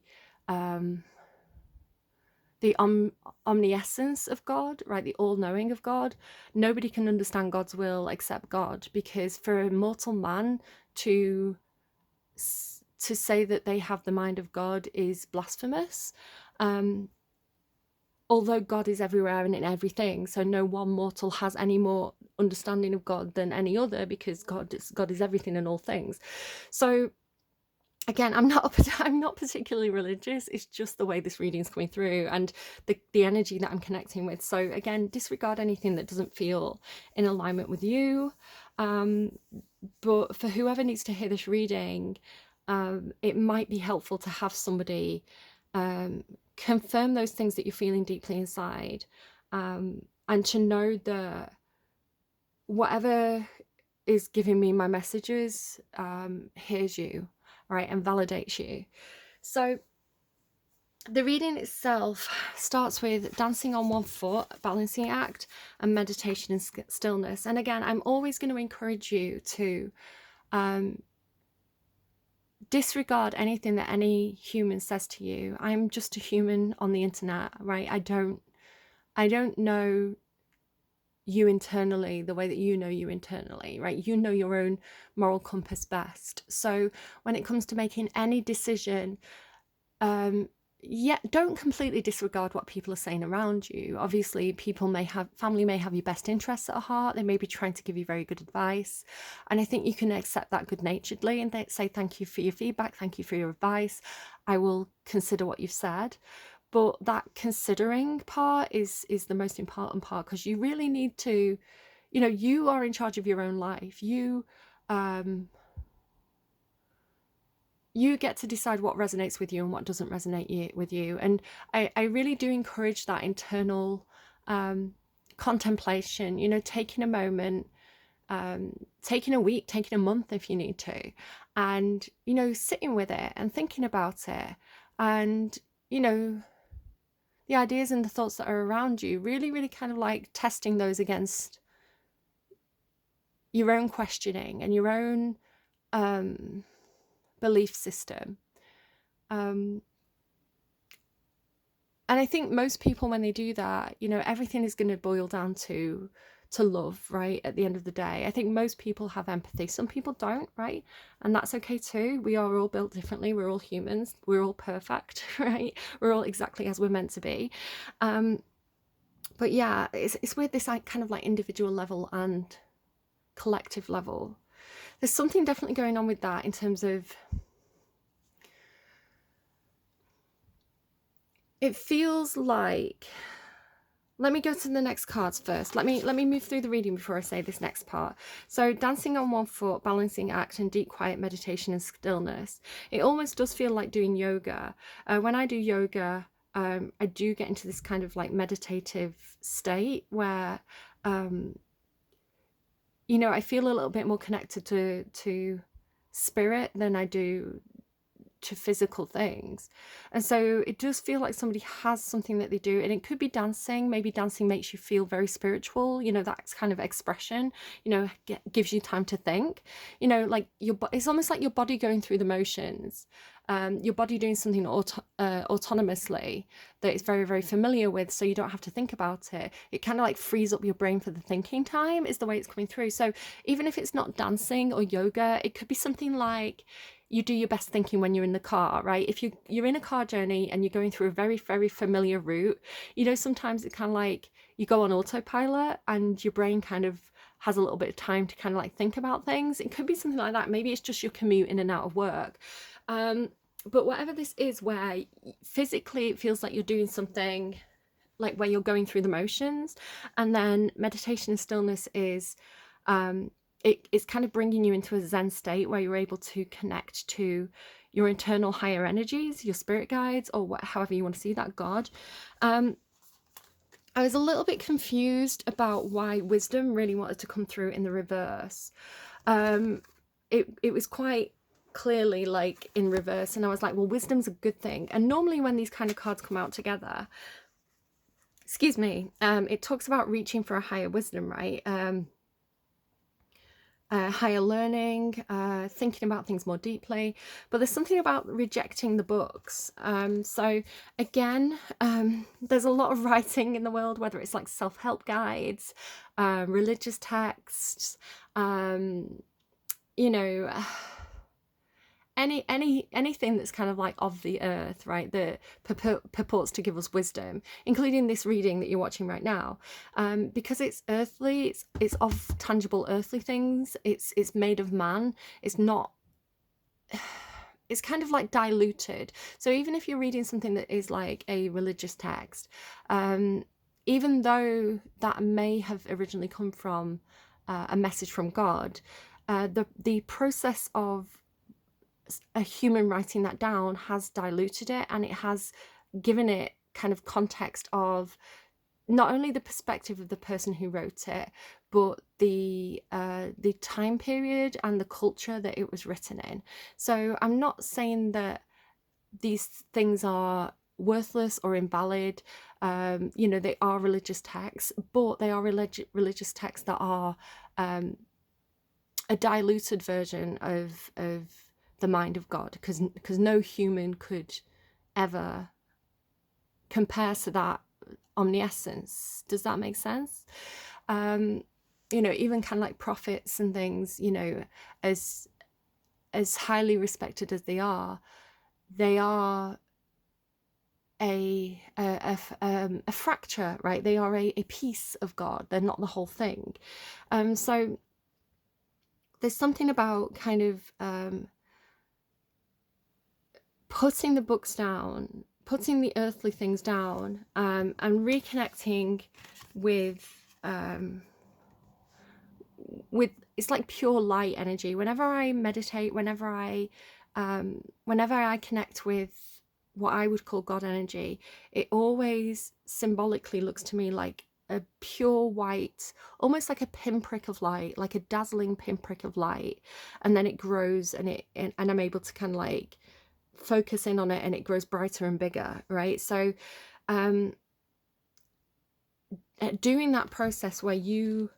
omniscience of God, right? The all-knowing of God. Nobody can understand God's will except God, because for a mortal man to say that they have the mind of God is blasphemous. Although God is everywhere and in everything, so no one mortal has any more understanding of God than any other, because God is everything and all things. So again, I'm not particularly religious. It's just the way this reading is coming through and the energy that I'm connecting with. So again, disregard anything that doesn't feel in alignment with you. But for whoever needs to hear this reading, it might be helpful to have somebody confirm those things that you're feeling deeply inside, and to know that whatever is giving me my messages hears you, right, and validates you. So the reading itself starts with dancing on one foot, balancing act, and meditation and stillness. And again, I'm always going to encourage you to disregard anything that any human says to you. I'm just a human on the internet, right? I don't know you internally the way that you know you internally, right? You know your own moral compass best. So when it comes to making any decision, don't completely disregard what people are saying around you. Obviously, family may have your best interests at heart. They may be trying to give you very good advice. And I think you can accept that good-naturedly and say, thank you for your feedback. Thank you for your advice. I will consider what you've said. But that considering part is the most important part, because you really need to, you are in charge of your own life. You get to decide what resonates with you and what doesn't resonate with you. And I really do encourage that internal contemplation, taking a moment, taking a week, taking a month if you need to, and, sitting with it and thinking about it, and, the ideas and the thoughts that are around you, really, really kind of like testing those against your own questioning and your own belief system. And I think most people, when they do that, everything is going to boil down to love, right? At the end of the day, I think most people have empathy. Some people don't, right? And that's okay too. We are all built differently. We're all humans. We're all perfect, right? We're all exactly as we're meant to be. But yeah, it's with this kind of like individual level and collective level. There's something definitely going on with that in terms of, it feels like, let me go to the next cards first. Let me move through the reading before I say this next part. So dancing on one foot, balancing act, and deep quiet meditation and stillness. It almost does feel like doing yoga. When I do yoga, I do get into this kind of like meditative state where, I feel a little bit more connected to spirit than I do to physical things. And so it does feel like somebody has something that they do, and it could be dancing. Maybe dancing makes you feel very spiritual, that kind of expression, gives you time to think, like it's almost like your body going through the motions, your body doing something autonomously that it's very, very familiar with, so you don't have to think about it. It kind of like frees up your brain for the thinking time, is the way it's coming through. So even if it's not dancing or yoga, it could be something like you do your best thinking when you're in the car, right? If you're in a car journey and you're going through a very, very familiar route, sometimes it's kind of like you go on autopilot and your brain kind of has a little bit of time to kind of like think about things. It could be something like that. Maybe it's just your commute in and out of work. But whatever this is, where physically it feels like you're doing something, like where you're going through the motions, and then meditation and stillness is it's kind of bringing you into a Zen state where you're able to connect to your internal higher energies, your spirit guides, or however you want to see that, God. I was a little bit confused about why wisdom really wanted to come through in the reverse. It was quite clearly like in reverse, and I was like, well, wisdom's a good thing. And normally when these kind of cards come out together, it talks about reaching for a higher wisdom, right? Higher learning, thinking about things more deeply, but there's something about rejecting the books. So again, there's a lot of writing in the world, whether it's like self-help guides, religious texts, anything that's kind of like of the earth, right, that purports to give us wisdom, including this reading that you're watching right now, because it's earthly, it's of tangible earthly things, it's made of man, it's not, it's kind of like diluted. So even if you're reading something that is like a religious text, even though that may have originally come from a message from God, the process of a human writing that down has diluted it, and it has given it kind of context of not only the perspective of the person who wrote it, but the time period and the culture that it was written in. So I'm not saying that these things are worthless or invalid. They are religious texts, but they are religious texts that are a diluted version of the mind of God, because no human could ever compare to that omniscience. Does that make sense? Even kind of like prophets and things, as highly respected as they are a fracture, right? They are a piece of God. They're not the whole thing. So there's something about kind of putting the books down, putting the earthly things down, and reconnecting with it's like pure light energy. Whenever I meditate, whenever I connect with what I would call God energy, it always symbolically looks to me like a pure white, almost like a pinprick of light, like a dazzling pinprick of light, and then it grows, and I'm able to kind of like focus in on it, and it grows brighter and bigger, right? So doing that process where you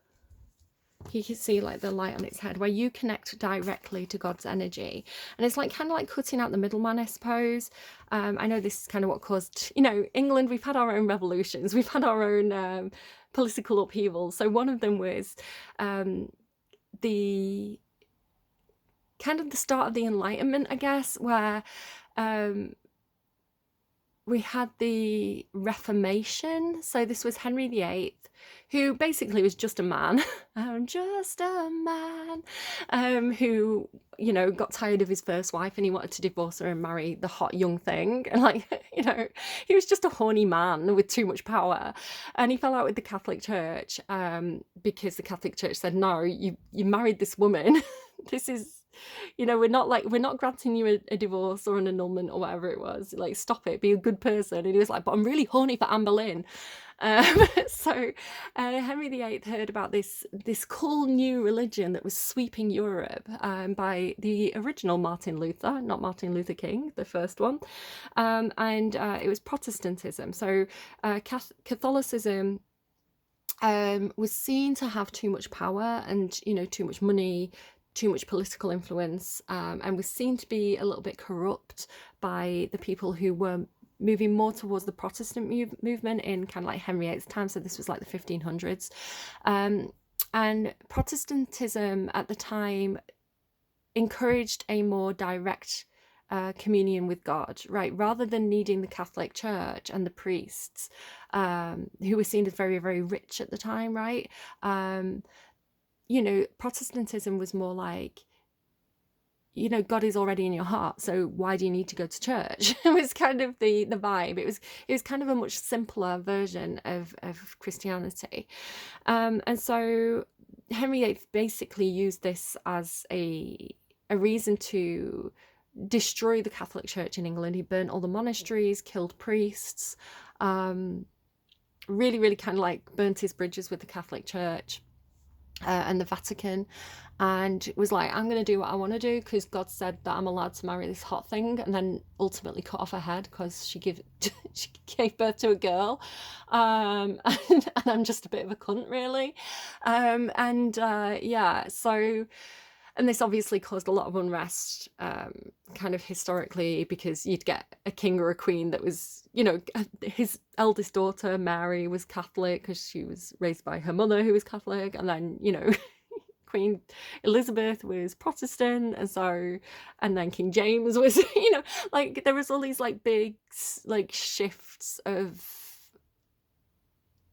can see like the light on its head, where you connect directly to God's energy, and it's like kind of like cutting out the middleman, I suppose. I know this is kind of what caused, England, we've had our own revolutions, we've had our own political upheavals. So one of them was the kind of the start of the Enlightenment, I guess, where we had the Reformation. So this was Henry VIII, who basically was just a man. I'm just a man, who, got tired of his first wife, and he wanted to divorce her and marry the hot young thing. And he was just a horny man with too much power. And he fell out with the Catholic Church because the Catholic Church said, no, you married this woman. This is, we're not granting you a divorce or an annulment or whatever it was. Like, stop it, be a good person. And he was like, but I'm really horny for Anne Boleyn. So Henry VIII heard about this cool new religion that was sweeping Europe by the original Martin Luther, not Martin Luther King, the first one. And it was Protestantism. So Catholicism was seen to have too much power and, too much money, too much political influence, and was seen to be a little bit corrupt by the people who were moving more towards the Protestant movement in kind of like Henry VIII's time. So this was like the 1500s. And Protestantism at the time encouraged a more direct communion with God, right? Rather than needing the Catholic Church and the priests, who were seen as very, very rich at the time, right? Protestantism was more like, God is already in your heart, so why do you need to go to church? It was kind of the vibe. It was kind of a much simpler version of Christianity. And so Henry VIII basically used this as a reason to destroy the Catholic Church in England. He burnt all the monasteries, killed priests, really, really kind of like burnt his bridges with the Catholic Church and the Vatican, and was like, I'm going to do what I want to do because God said that I'm allowed to marry this hot thing, and then ultimately cut off her head because she gave birth to a girl, and I'm just a bit of a cunt, really. So, and this obviously caused a lot of unrest, kind of historically, because you'd get a king or a queen that was, his eldest daughter, Mary, was Catholic because she was raised by her mother, who was Catholic. And then, Queen Elizabeth was Protestant. And then King James was, there was all these like big, like shifts of,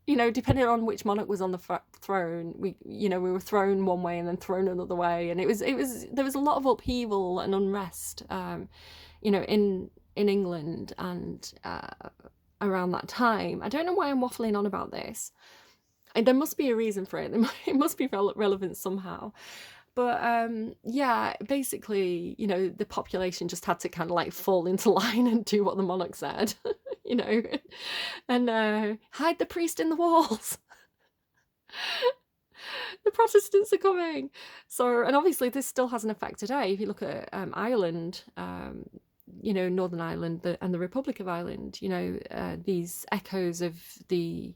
depending on which monarch was on the throne, we were thrown one way and then thrown another way, and there was a lot of upheaval and unrest, in England and around that time. I don't know why I'm waffling on about this. And there must be a reason for it. It must be relevant somehow. But basically, the population just had to kind of like fall into line and do what the monarch said, and hide the priest in the walls. The Protestants are coming. So, and obviously this still has an effect today. If you look at Ireland, you know, Northern Ireland and the Republic of Ireland, you know, these echoes of the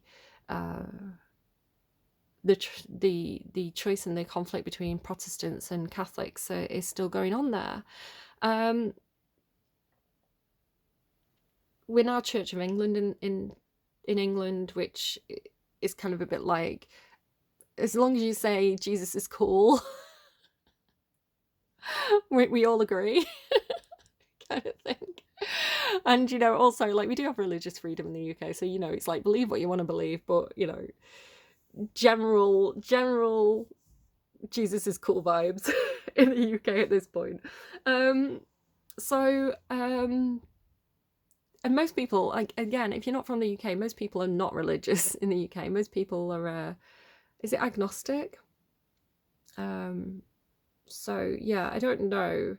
choice and the conflict between Protestants and Catholics is still going on there. We're now Church of England in England, which is kind of a bit like, as long as you say Jesus is cool, we all agree, kind of thing. And, you know, also, like, we do have religious freedom in the UK, so, you know, it's like, believe what you want to believe, but, you know, general Jesus is cool vibes in the UK at this point. And most people, like, again, if you're not from the UK, most people are not religious in the UK. Most people are, is it agnostic? So yeah, I don't know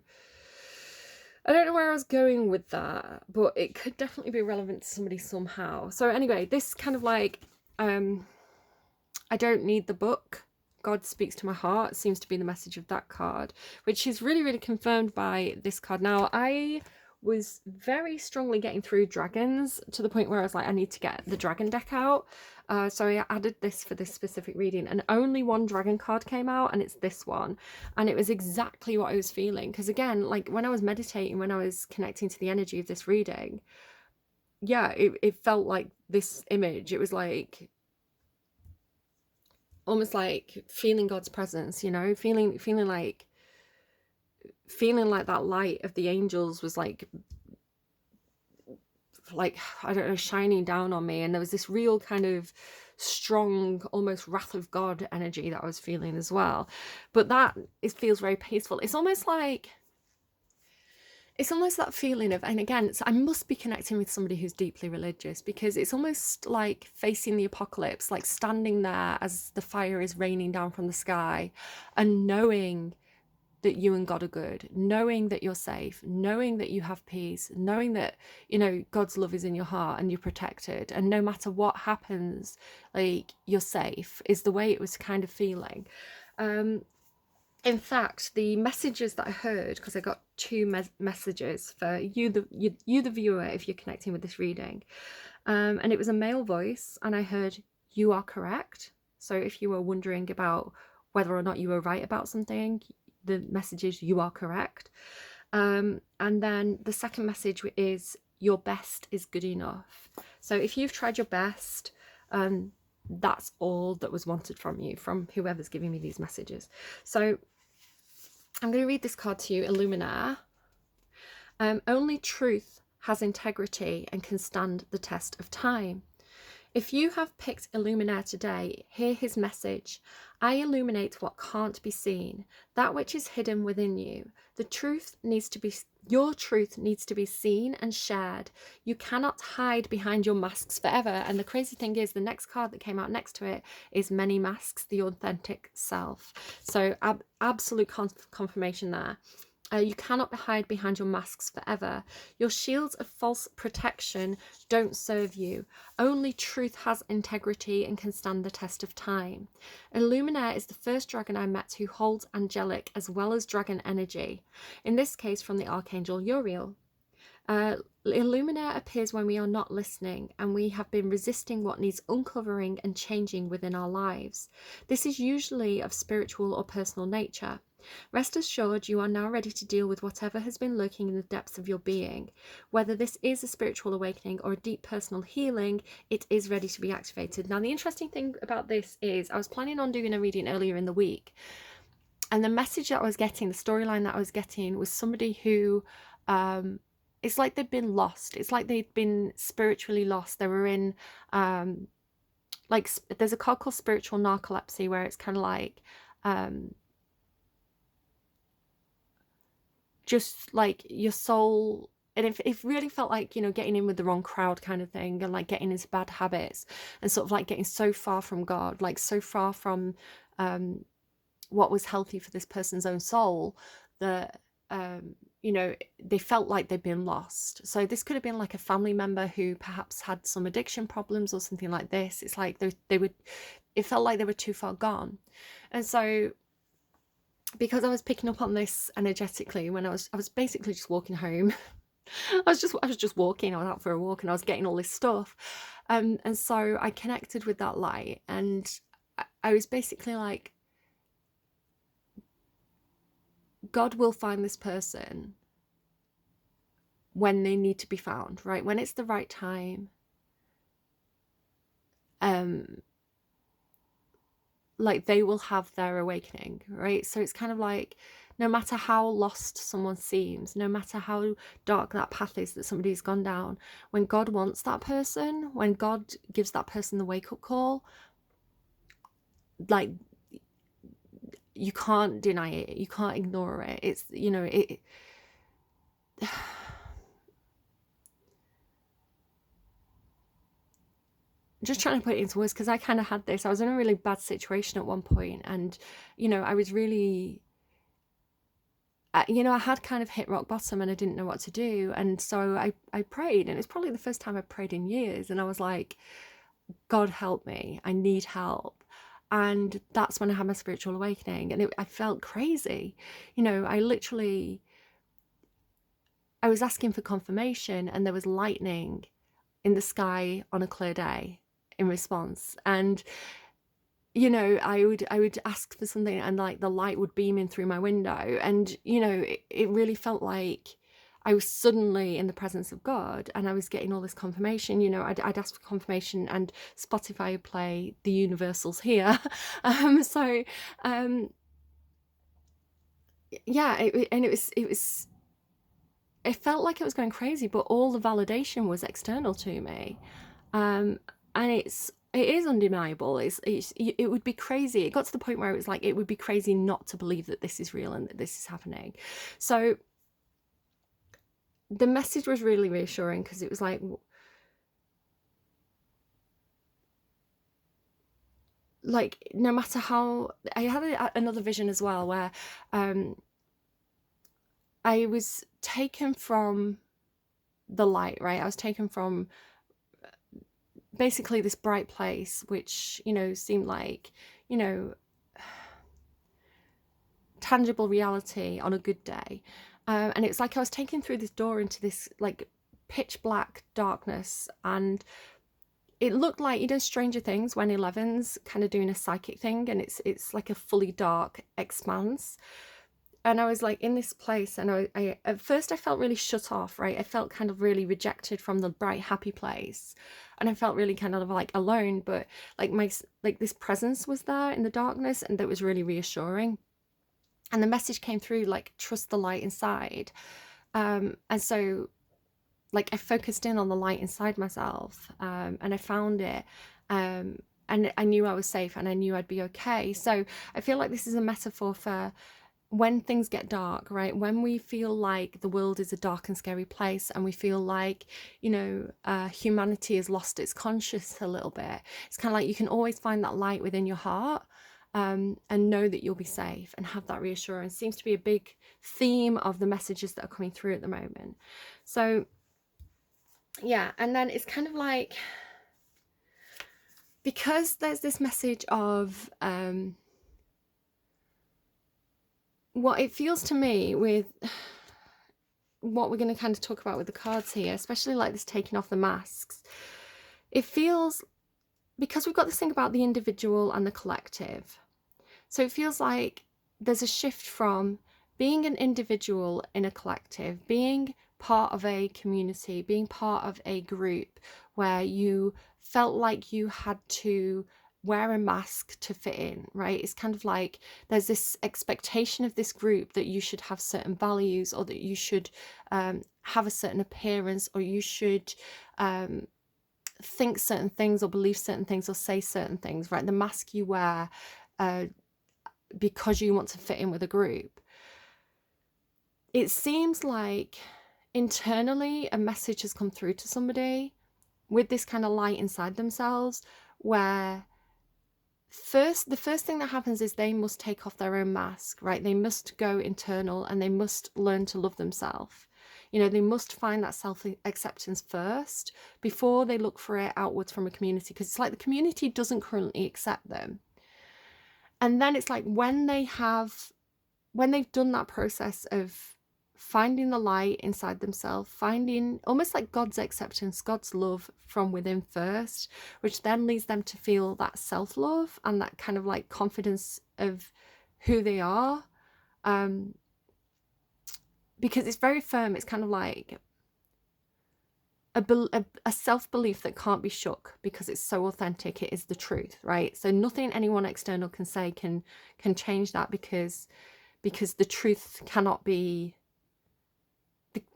where I was going with that, but it could definitely be relevant to somebody somehow. So anyway, this kind of like, I don't need the book. God speaks to my heart seems to be the message of that card, which is really, really confirmed by this card. Now, I was very strongly getting through dragons to the point where I was like, I need to get the dragon deck out. So I added this for this specific reading, and only one dragon card came out, and it's this one. And it was exactly what I was feeling. Because again, like when I was meditating, when I was connecting to the energy of this reading, yeah, it felt like this image. It was like almost like feeling God's presence, you know, feeling like that light of the angels was like I don't know, shining down on me. And there was this real kind of strong, almost wrath of God energy that I was feeling as well. But it feels very peaceful. It's almost that feeling of, and again, I must be connecting with somebody who's deeply religious, because it's almost like facing the apocalypse, like standing there as the fire is raining down from the sky and knowing that you and God are good, knowing that you're safe, knowing that you have peace, knowing that, you know, God's love is in your heart and you're protected, and no matter what happens, like, you're safe, is the way it was kind of feeling. In fact, the messages that I heard, because I got two messages for you, the viewer, if you're connecting with this reading, and it was a male voice, and I heard, "You are correct." So if you were wondering about whether or not you were right about something, the message is, "You are correct." And then the second message is, "Your best is good enough." So if you've tried your best, that's all that was wanted from you, from whoever's giving me these messages. So I'm going to read this card to you, Illuminaire. Only truth has integrity and can stand the test of time. If you have picked Illuminaire today, hear his message. I illuminate what can't be seen, that which is hidden within you. Your truth needs to be seen and shared. You cannot hide behind your masks forever. And the crazy thing is, the next card that came out next to it is Many Masks, the Authentic Self. So absolute confirmation there. You cannot hide behind your masks forever. Your shields of false protection don't serve you. Only truth has integrity and can stand the test of time. Illuminaire is the first dragon I met who holds angelic as well as dragon energy, in this case from the Archangel Uriel. Illuminaire appears when we are not listening and we have been resisting what needs uncovering and changing within our lives. This is usually of spiritual or personal nature. Rest assured, you are now ready to deal with whatever has been lurking in the depths of your being. Whether this is a spiritual awakening or a deep personal healing, it is ready to be activated. Now, the interesting thing about this is I was planning on doing a reading earlier in the week, and the message that I was getting, the storyline that I was getting, was somebody who, it's like they'd been lost. It's like they'd been spiritually lost. They were in, like, there's a card called spiritual narcolepsy, where it's kind of like, just like your soul, and it really felt like, you know, getting in with the wrong crowd kind of thing, and like getting into bad habits, and sort of like getting so far from God, like so far from what was healthy for this person's own soul, that you know, they felt like they'd been lost. So this could have been like a family member who perhaps had some addiction problems or something like this. It's like it felt like they were too far gone. And so because I was picking up on this energetically when I was basically just walking home. I was just walking. I was out for a walk and I was getting all this stuff. And so I connected with that light, and I was basically like, God will find this person when they need to be found, right? When it's the right time. Like they will have their awakening, right? So it's kind of like, no matter how lost someone seems, no matter how dark that path is that somebody's gone down, when God wants that person, when God gives that person the wake-up call, like, you can't deny it, you can't ignore it. It's, you know, it just trying to put it into words, because I kind of had this. I was in a really bad situation at one point, and, you know, I was really, you know, I had kind of hit rock bottom and I didn't know what to do. And so I prayed, and it's probably the first time I prayed in years. And I was like, God help me, I need help. And that's when I had my spiritual awakening, and I felt crazy. You know, I was asking for confirmation, and there was lightning in the sky on a clear day in response. And, you know, I would ask for something, and like the light would beam in through my window, and, you know, it really felt like I was suddenly in the presence of God, and I was getting all this confirmation. You know, I'd ask for confirmation, and Spotify would play The Universal's Here. Yeah, it felt like it was going crazy, but all the validation was external to me. And it is undeniable. It would be crazy. It got to the point where it was like, it would be crazy not to believe that this is real and that this is happening. So the message was really reassuring, because it was like no matter how, I had another vision as well where I was taken from the light, right? I was taken from basically this bright place, which, you know, seemed like, you know, tangible reality on a good day. And it's like I was taken through this door into this like pitch black darkness, and it looked like, you know, Stranger Things when Eleven's kind of doing a psychic thing, and it's like a fully dark expanse. And I was like in this place, and I at first I felt really shut off, right? I felt kind of really rejected from the bright, happy place, and I felt really kind of like alone. But like this presence was there in the darkness, and that was really reassuring. And the message came through like, trust the light inside. And so like I focused in on the light inside myself, and I found it. And I knew I was safe, and I knew I'd be okay. So I feel like this is a metaphor for when things get dark, right? When we feel like the world is a dark and scary place, and we feel like, you know, humanity has lost its conscience a little bit, it's kind of like you can always find that light within your heart, and know that you'll be safe and have that reassurance. Seems to be a big theme of the messages that are coming through at the moment. So yeah, and then it's kind of like, because there's this message of what it feels to me with what we're going to kind of talk about with the cards here, especially like this taking off the masks, it feels, because we've got this thing about the individual and the collective, so it feels like there's a shift from being an individual in a collective, being part of a community, being part of a group where you felt like you had to wear a mask to fit in, right? It's kind of like there's this expectation of this group that you should have certain values, or that you should have a certain appearance, or you should think certain things, or believe certain things, or say certain things, right? The mask you wear because you want to fit in with a group. It seems like internally a message has come through to somebody with this kind of light inside themselves, where the first thing that happens is they must take off their own mask, right? They must go internal and they must learn to love themselves. You know, they must find that self-acceptance first before they look for it outwards from a community, because it's like the community doesn't currently accept them. And then it's like when they've done that process of finding the light inside themselves, finding almost like God's acceptance, God's love from within first, which then leads them to feel that self-love and that kind of like confidence of who they are. Because it's very firm. It's kind of like a self-belief that can't be shook because it's so authentic. It is the truth, right? So nothing anyone external can say can change that, because the truth cannot be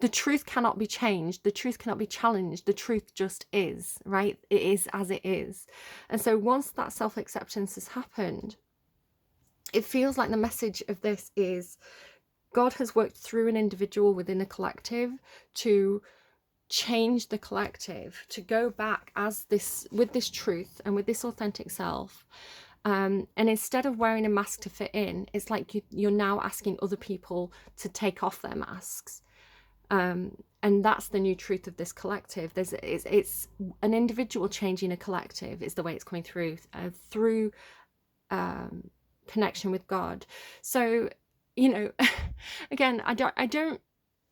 the truth cannot be changed. The truth cannot be challenged. The truth just is, right? It is as it is. And so once that self-acceptance has happened, it feels like the message of this is God has worked through an individual within a collective to change the collective, to go back as this, with this truth and with this authentic self. And instead of wearing a mask to fit in, it's like you're now asking other people to take off their masks. And that's the new truth of this collective. It's an individual changing a collective is the way it's coming through connection with God. So, you know, again, I don't,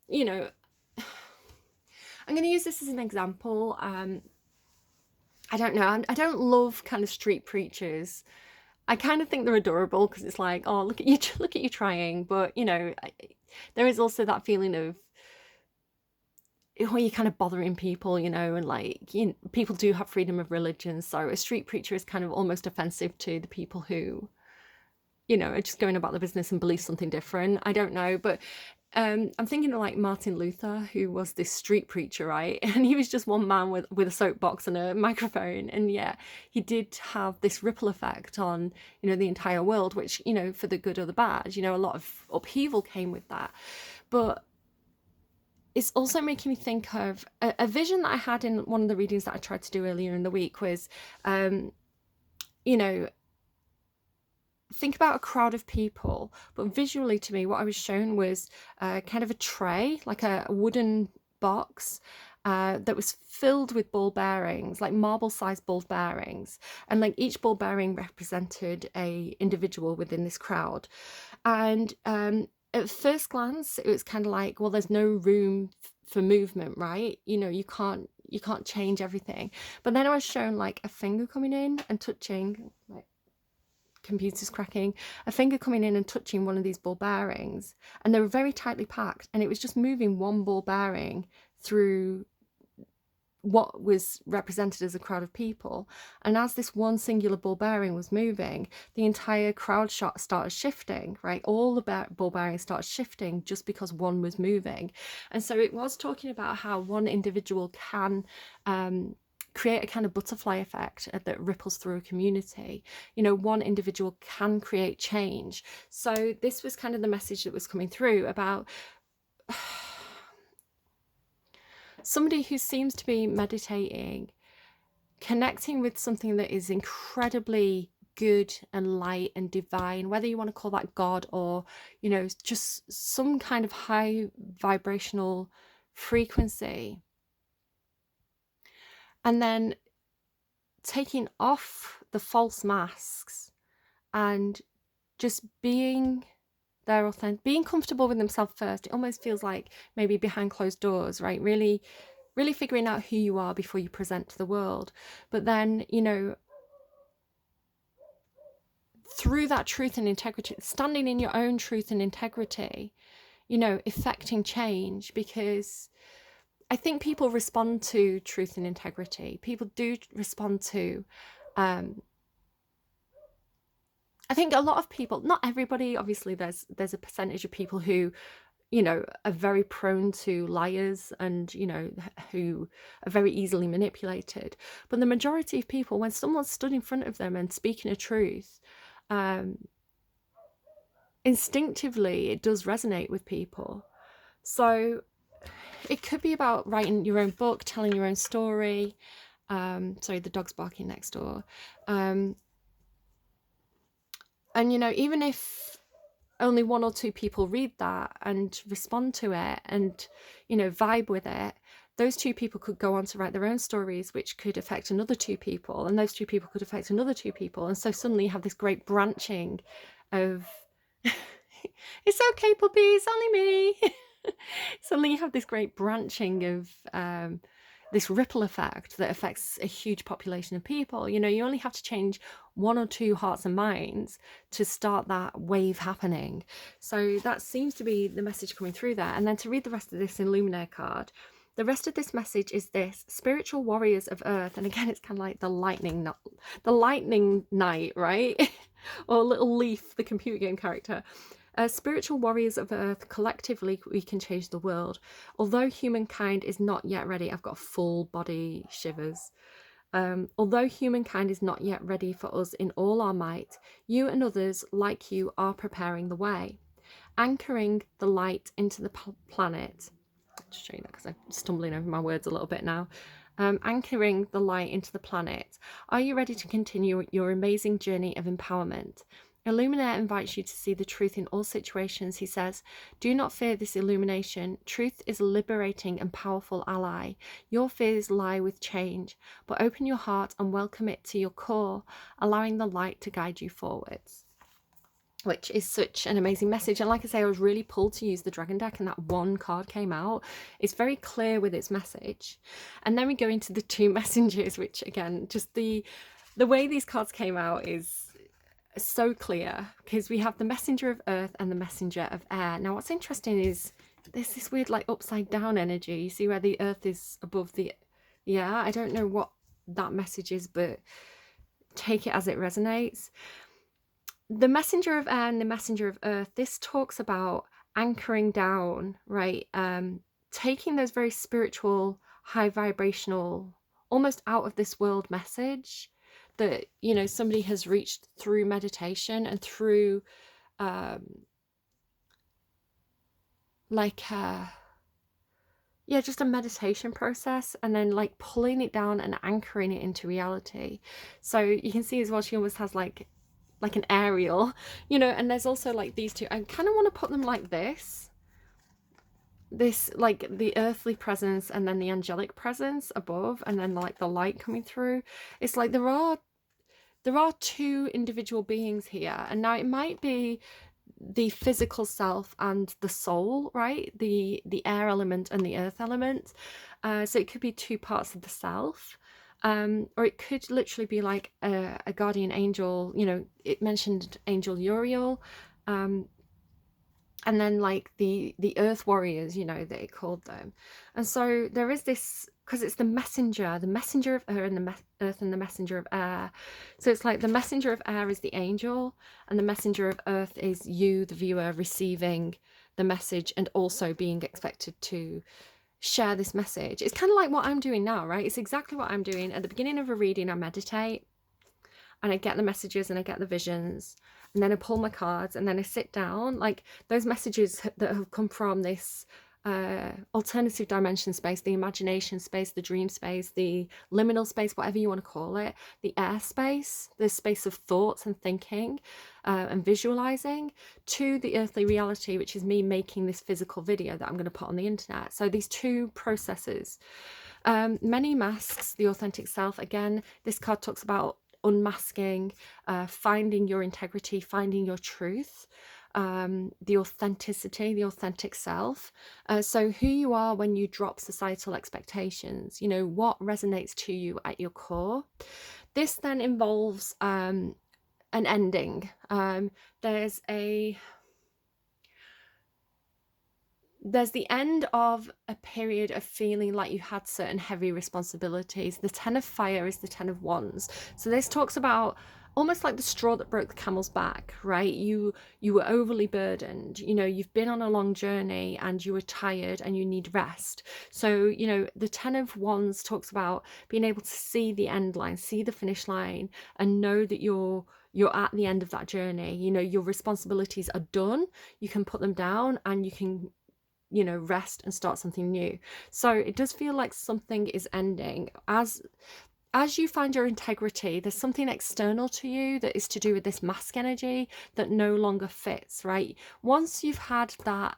you know, I'm going to use this as an example. I don't know. I don't love kind of street preachers. I kind of think they're adorable because it's like, oh, look at you trying. But, you know, there is also that feeling of, oh, you're kind of bothering people, you know, and like, you know, people do have freedom of religion. So a street preacher is kind of almost offensive to the people who, you know, are just going about the business and believe something different. I don't know. But I'm thinking of like Martin Luther, who was this street preacher, right? And he was just one man with a soapbox and a microphone. And yeah, he did have this ripple effect on, you know, the entire world, which, you know, for the good or the bad, you know, a lot of upheaval came with that. But it's also making me think of a vision that I had in one of the readings that I tried to do earlier in the week was, you know, think about a crowd of people, but visually to me, what I was shown was kind of a tray, like a wooden box that was filled with ball bearings, like marble-sized ball bearings, and like each ball bearing represented a individual within this crowd. And at first glance, it was kind of like, well, there's no room for movement, right? You know, you can't change everything. But then I was shown like a finger coming in and touching, like, computer's cracking, a finger coming in and touching one of these ball bearings, and they were very tightly packed, and it was just moving one ball bearing through what was represented as a crowd of people. And as this one singular ball bearing was moving, the entire crowd started shifting, right? All the ball bearings started shifting just because one was moving. And so it was talking about how one individual can create a kind of butterfly effect that ripples through a community. You know, one individual can create change. So this was kind of the message that was coming through about somebody who seems to be meditating, connecting with something that is incredibly good and light and divine, whether you want to call that God or, you know, just some kind of high vibrational frequency. And then taking off the false masks and just being their authentic, being comfortable with themselves first. It almost feels like maybe behind closed doors, right? Really figuring out who you are before you present to the world. But then, you know, through that truth and integrity, standing in your own truth and integrity, you know, effecting change, because I think people respond to truth and integrity. People do respond to, I think a lot of people, not everybody, obviously there's a percentage of people who, you know, are very prone to liars and, you know, who are very easily manipulated. But the majority of people, when someone's stood in front of them and speaking a truth, instinctively it does resonate with people. So it could be about writing your own book, telling your own story. Sorry, the dog's barking next door. And, you know, even if only one or two people read that and respond to it and, you know, vibe with it, those two people could go on to write their own stories, which could affect another two people, and those two people could affect another two people. And so suddenly you have this great branching of it's okay, puppy, it's only me. Suddenly you have this great branching of this ripple effect that affects a huge population of people. You know, you only have to change one or two hearts and minds to start that wave happening. So that seems to be the message coming through there. And then to read the rest of this Illuminaire card, the rest of this message is this: spiritual warriors of earth. And again, it's kind of like the lightning knight, right? Or Little Leaf, the computer game character. Spiritual warriors of earth, collectively we can change the world. Although humankind is not yet ready, I've got full body shivers. Although humankind is not yet ready for us in all our might, you and others like you are preparing the way, anchoring the light into the planet. I'll just show you that because I'm stumbling over my words a little bit now. Anchoring the light into the planet. Are you ready to continue your amazing journey of empowerment? Illuminaire invites you to see the truth in all situations. He says, do not fear this illumination. Truth is a liberating and powerful ally. Your fears lie with change, but open your heart and welcome it to your core, allowing the light to guide you forwards. Which is such an amazing message. And like I say, I was really pulled to use the Dragon deck, and that one card came out. It's very clear with its message. And then we go into the two messengers, which again, just the way these cards came out is so clear, because we have the messenger of earth and the messenger of air. Now what's interesting is there's this weird like upside down energy. You see where the earth is above the air? I don't know what that message is, but take it as it resonates. The messenger of air and the messenger of earth, this talks about anchoring down, right? Taking those very spiritual, high vibrational, almost out of this world message that, you know, somebody has reached through meditation and through just a meditation process, and then like pulling it down and anchoring it into reality. So you can see as well, she almost has like an aerial, you know. And there's also like these two, I kind of want to put them like this like the earthly presence and then the angelic presence above, and then like the light coming through. It's like there are two individual beings here, and now it might be the physical self and the soul, right? The air element and the earth element. So it could be two parts of the self. Or it could literally be like a guardian angel. You know, it mentioned Angel Uriel, and then like the earth warriors, you know, they called them. And so there is this, because it's the messenger of air and the earth and the messenger of air. So it's like the messenger of air is the angel, and the messenger of earth is you, the viewer, receiving the message and also being expected to share this message. It's kind of like what I'm doing now, right? It's exactly what I'm doing. At the beginning of a reading, I meditate and I get the messages and I get the visions, and then I pull my cards and then I sit down. Like those messages that have come from this alternative dimension space, the imagination space, the dream space, the liminal space, whatever you want to call it, the air space, the space of thoughts and thinking and visualizing, to the earthly reality, which is me making this physical video that I'm going to put on the internet. So these two processes, many masks, the authentic self. Again, this card talks about unmasking, finding your integrity, finding your truth, the authenticity, the authentic self. So who you are when you drop societal expectations, you know, what resonates to you at your core. This then involves an ending. There's the end of a period of feeling like you had certain heavy responsibilities. The Ten of Fire is the Ten of Wands. So this talks about almost like the straw that broke the camel's back, right? You were overly burdened. You know, you've been on a long journey and you were tired and you need rest. So, you know, the Ten of Wands talks about being able to see the end line, see the finish line, and know that you're at the end of that journey. You know, your responsibilities are done. You can put them down and you can, you know, rest and start something new. So it does feel like something is ending. As as you find your integrity, there's something external to you that is to do with this mask energy that no longer fits, right? Once you've had that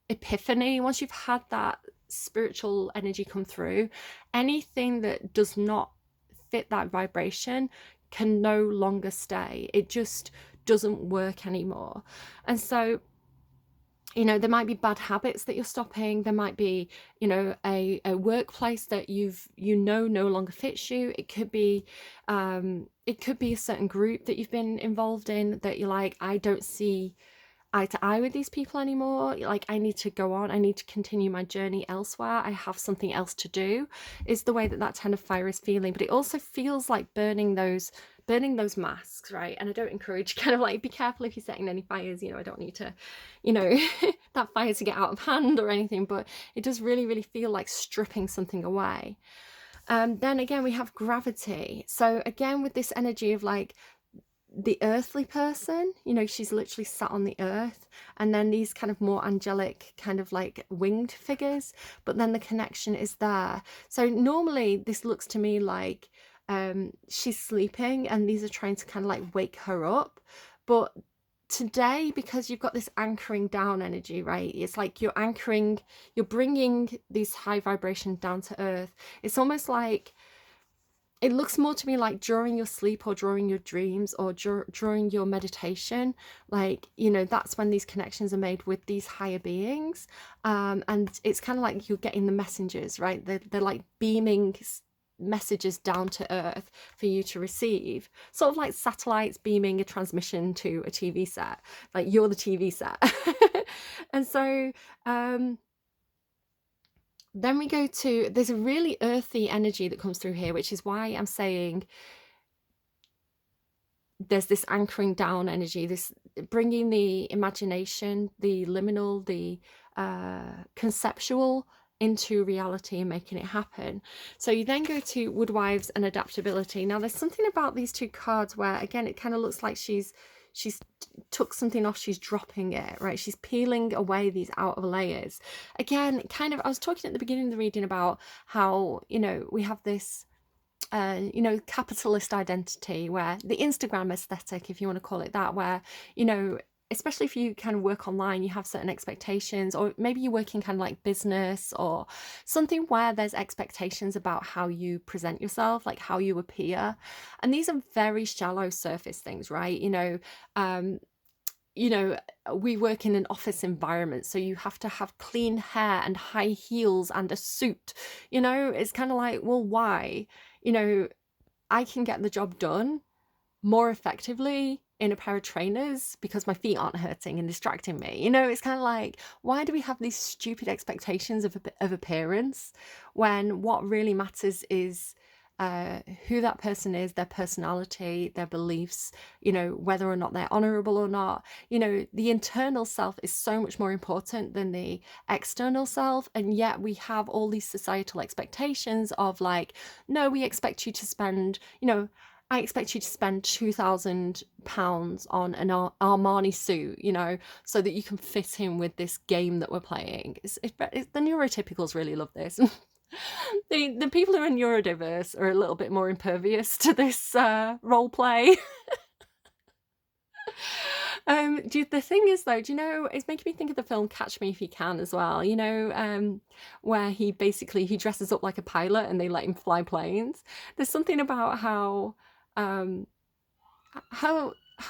epiphany, once you've had that spiritual energy come through, anything that does not fit that vibration can no longer stay. It just doesn't work anymore. And so, there might be bad habits that you're stopping. There might be, a workplace that no longer fits you. It could be a certain group that you've been involved in that you're like, I don't see eye to eye with these people anymore. Like, I need to go on. I need to continue my journey elsewhere. I have something else to do, is the way that 10 of fire is feeling. But it also feels like burning those masks, right? And I don't encourage, kind of like, be careful if you're setting any fires. I don't need to, that fire to get out of hand or anything, but it does really, really feel like stripping something away. Then again, we have gravity. So again, with this energy of like the earthly person, she's literally sat on the earth, and then these kind of more angelic, kind of like winged figures, but then the connection is there. So normally this looks to me like she's sleeping and these are trying to kind of like wake her up. But today, because you've got this anchoring down energy, right? It's like you're anchoring, you're bringing these high vibrations down to earth. It's almost like, it looks more to me like during your sleep or during your dreams or during your meditation, like, that's when these connections are made with these higher beings. And it's kind of like you're getting the messengers, right? They're like beaming messages down to earth for you to receive, sort of like satellites beaming a transmission to a TV set, like you're the TV set. And so then we go to, there's a really earthy energy that comes through here, which is why I'm saying there's this anchoring down energy, this bringing the imagination, the liminal, the conceptual into reality and making it happen. So you then go to Woodwives and adaptability. Now there's something about these two cards where, again, it kind of looks like she's took something off, she's dropping it, right? She's peeling away these outer layers. Again, kind of, I was talking at the beginning of the reading about how, we have this capitalist identity, where the Instagram aesthetic, if you want to call it that, where, especially if you kind of work online, you have certain expectations, or maybe you work in kind of like business or something where there's expectations about how you present yourself, like how you appear. And these are very shallow surface things, right? We work in an office environment, so you have to have clean hair and high heels and a suit. It's kind of like, well, why? I can get the job done more effectively in a pair of trainers because my feet aren't hurting and distracting me. It's kind of like, why do we have these stupid expectations of appearance when what really matters is who that person is, their personality, their beliefs, whether or not they're honorable or not. The internal self is so much more important than the external self. And yet we have all these societal expectations of like, no, we expect you to spend, I expect you to spend £2,000 on an Armani suit, so that you can fit in with this game that we're playing. The neurotypicals really love this. The people who are neurodiverse are a little bit more impervious to this role play. The thing is, though, it's making me think of the film Catch Me If You Can as well, where he dresses up like a pilot and they let him fly planes. There's something about how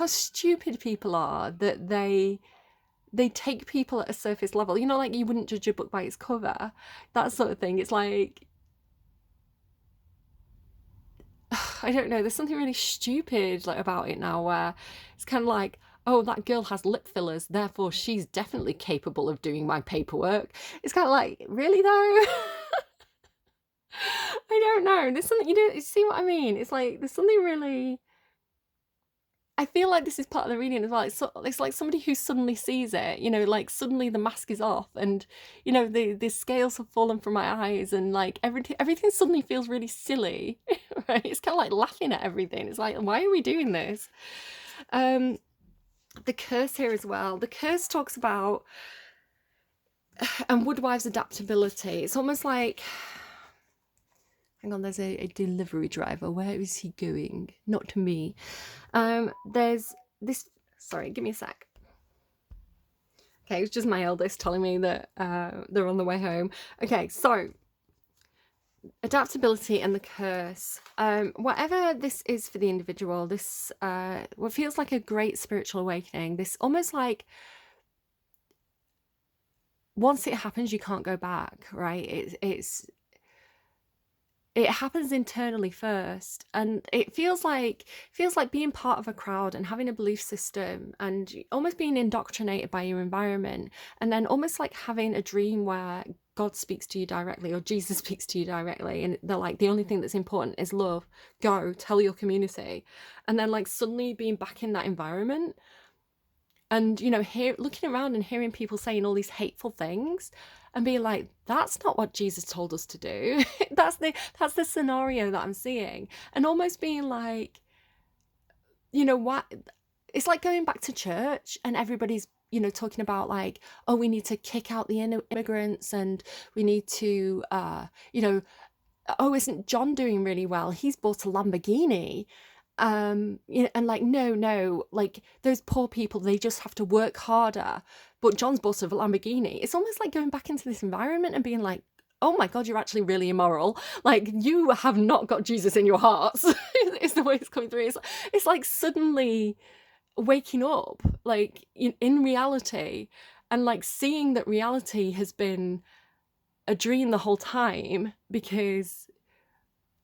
stupid people are, that they take people at a surface level, like you wouldn't judge a book by its cover, that sort of thing. It's like, I don't know, there's something really stupid about it now, where it's kind of like, oh, that girl has lip fillers, therefore she's definitely capable of doing my paperwork. It's kind of like, really though? I don't know, there's something, you see what I mean? It's like, there's something really, I feel like this is part of the reading as well. It's like somebody who suddenly sees it, like suddenly the mask is off and, the scales have fallen from my eyes and like everything suddenly feels really silly, right? It's kind of like laughing at everything. It's like, why are we doing this? The curse here as well. The curse talks about, and Woodwives adaptability. It's almost like, Hang on, there's a delivery driver. Where is he going? Not to me. There's this. Sorry, give me a sec. Okay, it's just my eldest telling me that they're on the way home. Okay, so adaptability and the curse. Whatever this is for the individual, this what feels like a great spiritual awakening. This almost like once it happens, you can't go back, right? It happens internally first, and it feels like being part of a crowd and having a belief system and almost being indoctrinated by your environment, and then almost like having a dream where God speaks to you directly or Jesus speaks to you directly, and they're like, the only thing that's important is love, go tell your community. And then like suddenly being back in that environment and, you know, looking around and hearing people saying all these hateful things and being like, that's not what Jesus told us to do. that's the scenario that I'm seeing. And almost being like, you know what, it's like going back to church and everybody's, you know, talking about like, oh, we need to kick out the immigrants and we need to you know, oh, isn't John doing really well? He's bought a Lamborghini. You know, and like, no, like those poor people, they just have to work harder. But John's bought a Lamborghini. It's almost like going back into this environment and being like, oh my God, you're actually really immoral. Like you have not got Jesus in your hearts. Is the way it's coming through. It's like suddenly waking up, like in reality, and like seeing that reality has been a dream the whole time, because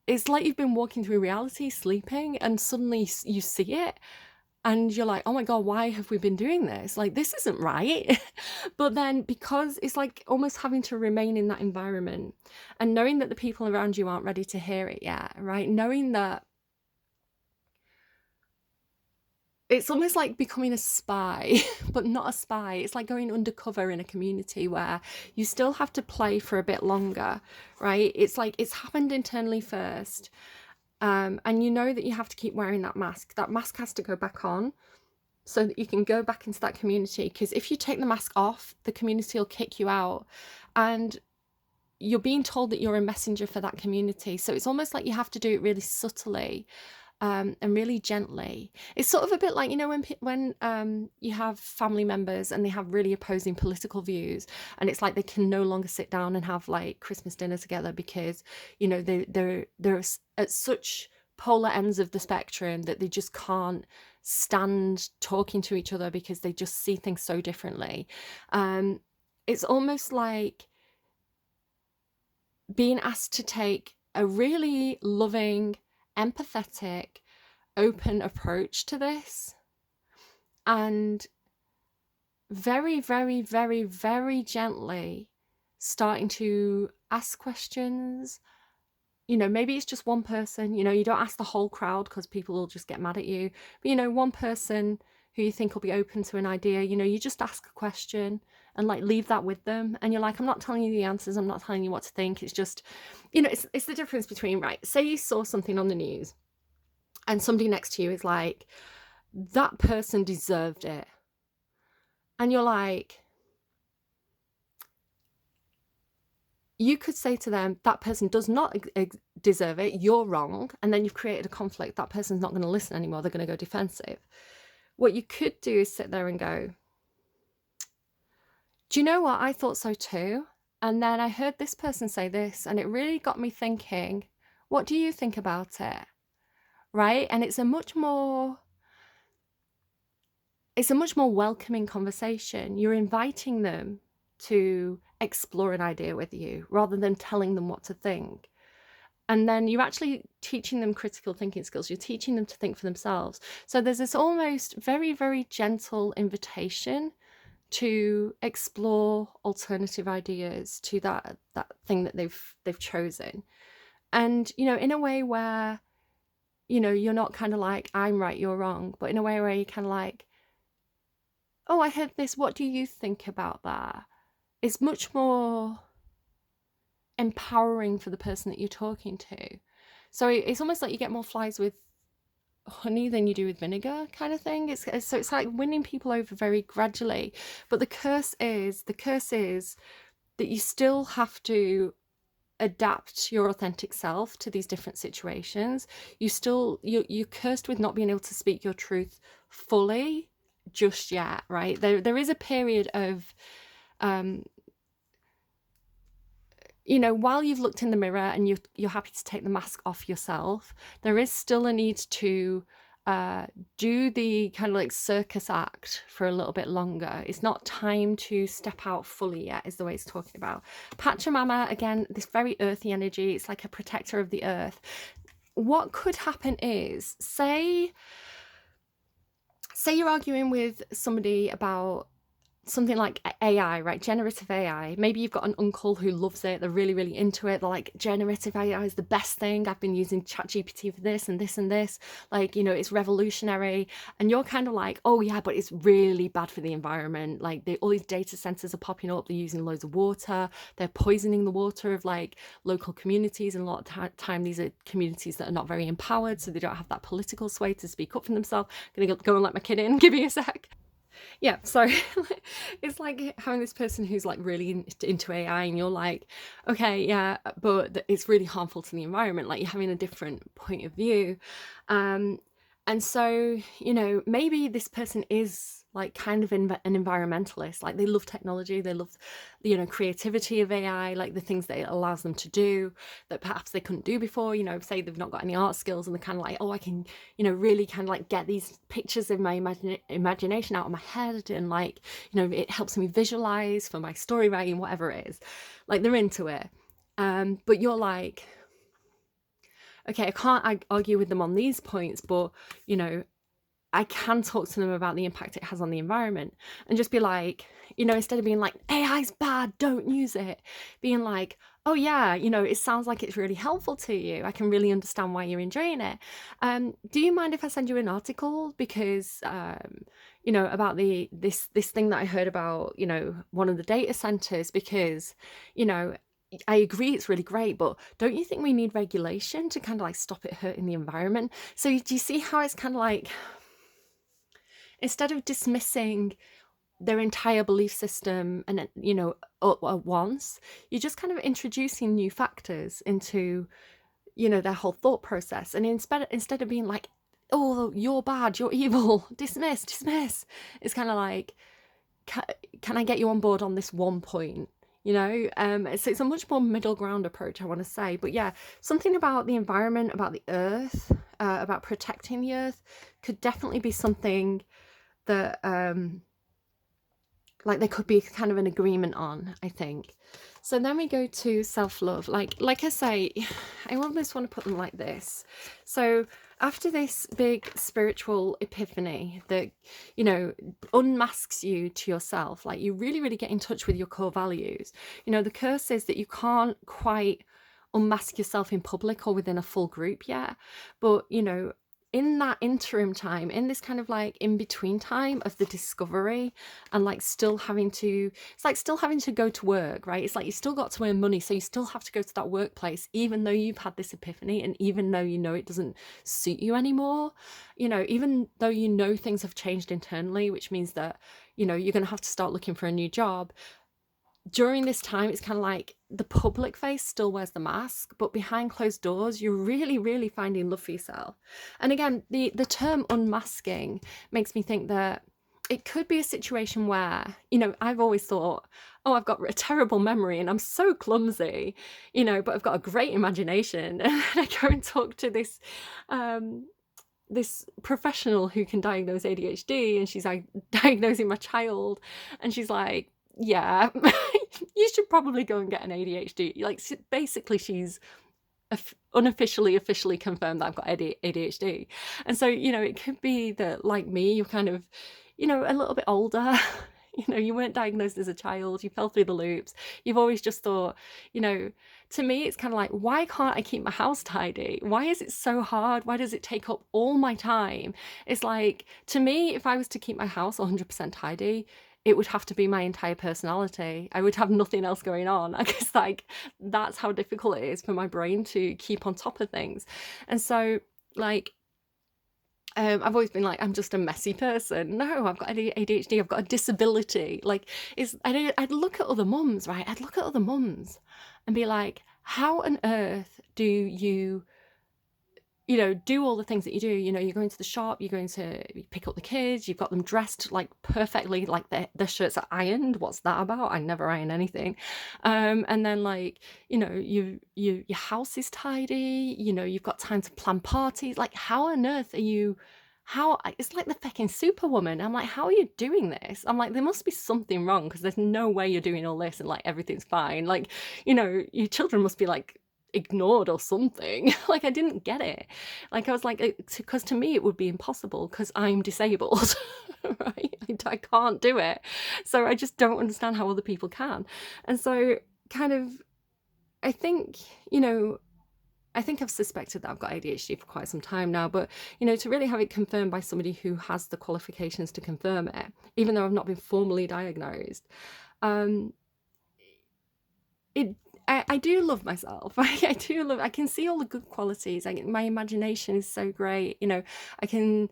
it's like you've been walking through reality, sleeping, and suddenly you see it and you're like, oh my God, why have we been doing this? Like, this isn't right. But then because it's like almost having to remain in that environment and knowing that the people around you aren't ready to hear it yet, right? Knowing that it's almost like becoming a spy, but not a spy. It's like going undercover in a community where you still have to play for a bit longer, right? It's like it's happened internally first. And you know that you have to keep wearing that mask. That mask has to go back on so that you can go back into that community. Because if you take the mask off, the community will kick you out. And you're being told that you're a messenger for that community. So it's almost like you have to do it really subtly. And really gently. It's sort of a bit like, you know, when you have family members and they have really opposing political views, and it's like they can no longer sit down and have like Christmas dinner together because, you know, they're at such polar ends of the spectrum that they just can't stand talking to each other because they just see things so differently. It's almost like being asked to take a really loving, empathetic, open approach to this, and very, very, very, very gently starting to ask questions. You know, maybe it's just one person, you know, you don't ask the whole crowd because people will just get mad at you. But, you know, one person who you think will be open to an idea, you know, you just ask a question and like leave that with them. And you're like, I'm not telling you the answers. I'm not telling you what to think. It's just, you know, it's the difference between, right, say you saw something on the news and somebody next to you is like, that person deserved it. And you're like, you could say to them, that person does not deserve it, you're wrong. And then you've created a conflict. That person's not going to listen anymore. They're going to go defensive. What you could do is sit there and go, do you know what? I thought so too. And then I heard this person say this, and it really got me thinking, what do you think about it? Right? And it's a much more welcoming conversation. You're inviting them to explore an idea with you rather than telling them what to think. And then you're actually teaching them critical thinking skills. You're teaching them to think for themselves. So there's this almost very, very gentle invitation to explore alternative ideas to that thing that they've chosen. And, you know, in a way where, you know, you're not kind of like, I'm right, you're wrong, but in a way where you're kind of like, oh, I heard this, what do you think about that? It's much more empowering for the person that you're talking to. So it's almost like you get more flies with honey than you do with vinegar kind of thing. So it's like winning people over very gradually. But the curse is that you still have to adapt your authentic self to these different situations. You're cursed with not being able to speak your truth fully just yet, right? There is a period of while you've looked in the mirror and you're happy to take the mask off yourself, there is still a need to do the kind of like circus act for a little bit longer. It's not time to step out fully yet, is the way it's talking about. Pachamama, again, this very earthy energy. It's like a protector of the earth. What could happen is, say you're arguing with somebody about something like AI, right? Generative AI. Maybe you've got an uncle who loves it. They're really, really into it. They're like, generative AI is the best thing. I've been using ChatGPT for this and this and this. Like, it's revolutionary. And you're kind of like, oh yeah, but it's really bad for the environment. Like all these data centers are popping up. They're using loads of water. They're poisoning the water of like local communities. And a lot of time, these are communities that are not very empowered. So they don't have that political sway to speak up for themselves. I'm going to go and let my kid in. Give me a sec. Yeah, sorry. It's like having this person who's like really into AI and you're like, okay, yeah, but it's really harmful to the environment. Like you're having a different point of view. And so, maybe this person is like kind of an environmentalist. Like they love technology. They love, creativity of AI, like the things that it allows them to do that perhaps they couldn't do before. Say they've not got any art skills and they're kind of like, oh, I can, really kind of like get these pictures of my imagination out of my head. And like, it helps me visualize for my story writing, whatever it is. Like they're into it. But you're like, okay, I can't argue with them on these points, but, I can talk to them about the impact it has on the environment and just be like, instead of being like, AI's bad, don't use it, being like, oh yeah, it sounds like it's really helpful to you. I can really understand why you're enjoying it. Do you mind if I send you an article? Because, about this thing that I heard about, one of the data centers, because, I agree it's really great, but don't you think we need regulation to kind of like stop it hurting the environment? So do you see how it's kind of like, instead of dismissing their entire belief system and, at once, you're just kind of introducing new factors into, their whole thought process. And instead of being like, oh, you're bad, you're evil, dismiss, it's kind of like, can I get you on board on this one point? So it's a much more middle ground approach, I want to say. But yeah, something about the environment, about the earth, about protecting the earth could definitely be something that like there could be kind of an agreement on, I think. So then we go to self-love. Like I say, I almost want to put them like this. So after this big spiritual epiphany that, unmasks you to yourself, like you really, really get in touch with your core values. The curse is that you can't quite unmask yourself in public or within a full group yet. But, in that interim time, in this kind of like in between time of the discovery and like it's like still having to go to work, right? It's like you still got to earn money. So you still have to go to that workplace, even though you've had this epiphany and even though, it doesn't suit you anymore, even though, things have changed internally, which means that, you're going to have to start looking for a new job. During this time, it's kind of like the public face still wears the mask, but behind closed doors, you're really, really finding love for yourself. And again, the term unmasking makes me think that it could be a situation where, I've always thought, oh, I've got a terrible memory and I'm so clumsy, but I've got a great imagination. And I go and talk to this professional who can diagnose ADHD, and she's like diagnosing my child, and she's like, yeah, you should probably go and get an ADHD. Like basically she's officially confirmed that I've got ADHD. And so, it could be that like me, you're kind of, a little bit older, you weren't diagnosed as a child, you fell through the loops. You've always just thought, to me, it's kind of like, why can't I keep my house tidy? Why is it so hard? Why does it take up all my time? It's like, to me, if I was to keep my house 100% tidy, it would have to be my entire personality. I would have nothing else going on. I guess like that's how difficult it is for my brain to keep on top of things. And so like, I've always been like, I'm just a messy person. No, I've got ADHD. I've got a disability. Like, I'd look at other mums, right? I'd look at other mums and be like, how on earth do you do all the things that you do? You're going to the shop, you're going to pick up the kids, you've got them dressed like perfectly, like their shirts are ironed. What's that about? I never iron anything. And then like, your house is tidy, you've got time to plan parties. Like, how on earth are you? It's like the fucking Superwoman. I'm like, how are you doing this? I'm like, there must be something wrong, because there's no way you're doing all this and like everything's fine. Like, your children must be like ignored or something. Like, I didn't get it. Like, I was like, because to me it would be impossible, because I'm disabled. Right? I can't do it. So I just don't understand how other people can. And so kind of, I think, I've suspected that I've got ADHD for quite some time now, but to really have it confirmed by somebody who has the qualifications to confirm it, even though I've not been formally diagnosed, I do love myself. I can see all the good qualities. My imagination is so great. I can,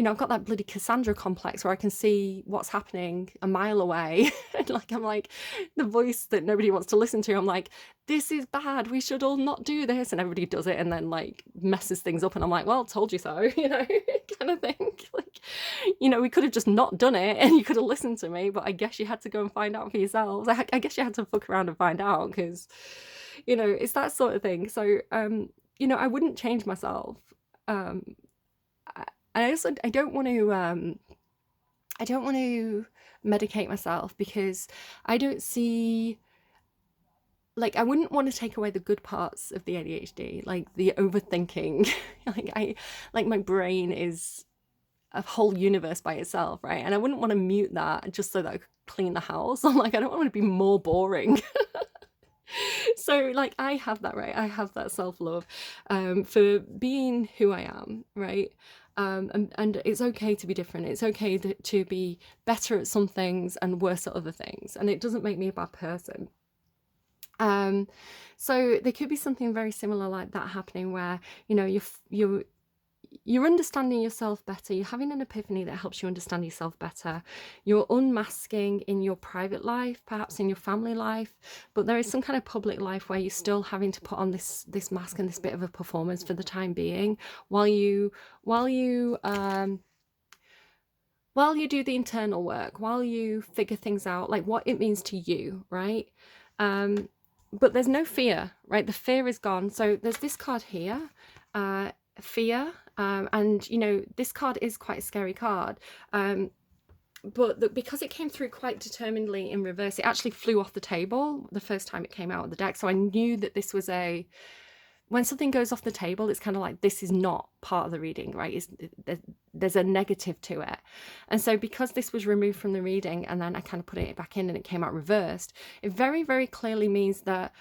I've got that bloody Cassandra complex where I can see what's happening a mile away. And like, I'm like, the voice that nobody wants to listen to, I'm like, this is bad, we should all not do this. And everybody does it and then like messes things up. And I'm like, well, told you so, kind of thing. Like, we could have just not done it and you could have listened to me, but I guess you had to go and find out for yourselves. I guess you had to fuck around and find out, because, it's that sort of thing. So, I wouldn't change myself. I don't want to medicate myself, because I don't see, like, I wouldn't want to take away the good parts of the ADHD, like the overthinking. Like my brain is a whole universe by itself, right? And I wouldn't want to mute that just so that I could clean the house. I'm like, I don't want to be more boring. So like, I have that, right? I have that self-love for being who I am, right? And it's okay to be different. It's okay to be better at some things and worse at other things, and it doesn't make me a bad person. So there could be something very similar like that happening, where you're understanding yourself better, you're having an epiphany that helps you understand yourself better, you're unmasking in your private life, perhaps in your family life, but there is some kind of public life where you're still having to put on this mask and this bit of a performance for the time being, while you do the internal work, while you figure things out, like what it means to you, right? But there's no fear, right? The fear is gone. So there's this card here, fear, and this card is quite a scary card, but because it came through quite determinedly in reverse, it actually flew off the table the first time it came out of the deck. So I knew that this was when something goes off the table, it's kind of like, this is not part of the reading, right? There's a negative to it. And so because this was removed from the reading and then I kind of put it back in and it came out reversed, it very, very clearly means that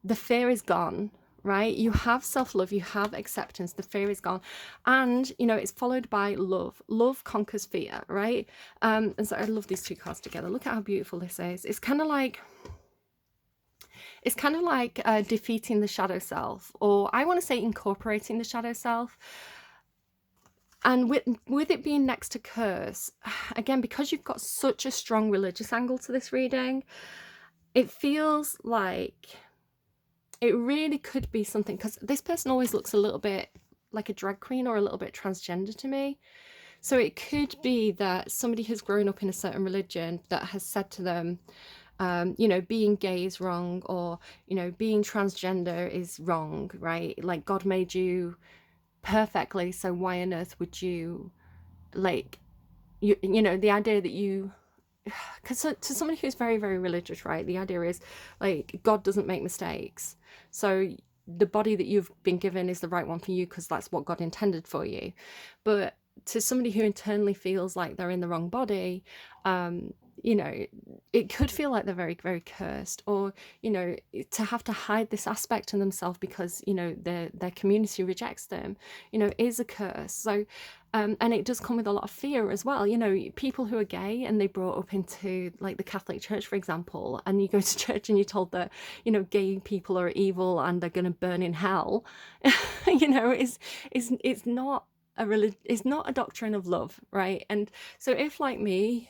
the fear is gone, right? You have self-love, you have acceptance, the fear is gone. And, it's followed by love. Love conquers fear, right? And so I love these two cards together. Look at how beautiful this is. It's kind of like defeating the shadow self, or I want to say incorporating the shadow self. And with it being next to curse, again, because you've got such a strong religious angle to this reading, it feels like it really could be something, because this person always looks a little bit like a drag queen or a little bit transgender to me. So it could be that somebody has grown up in a certain religion that has said to them, being gay is wrong, or, being transgender is wrong, right? Like, God made you perfectly, so why on earth would you, like, the idea that you, because to somebody who's very, very religious, right, the idea is, like, God doesn't make mistakes. So the body that you've been given is the right one for you, because that's what God intended for you. But to somebody who internally feels like they're in the wrong body, it could feel like they're very, very cursed, or, to have to hide this aspect in themselves because, their community rejects them, is a curse. So, and it does come with a lot of fear as well. People who are gay and they brought up into like the Catholic Church, for example, and you go to church and you're told that, gay people are evil and they're going to burn in hell, it's not it's not a doctrine of love, right? And so if, like me,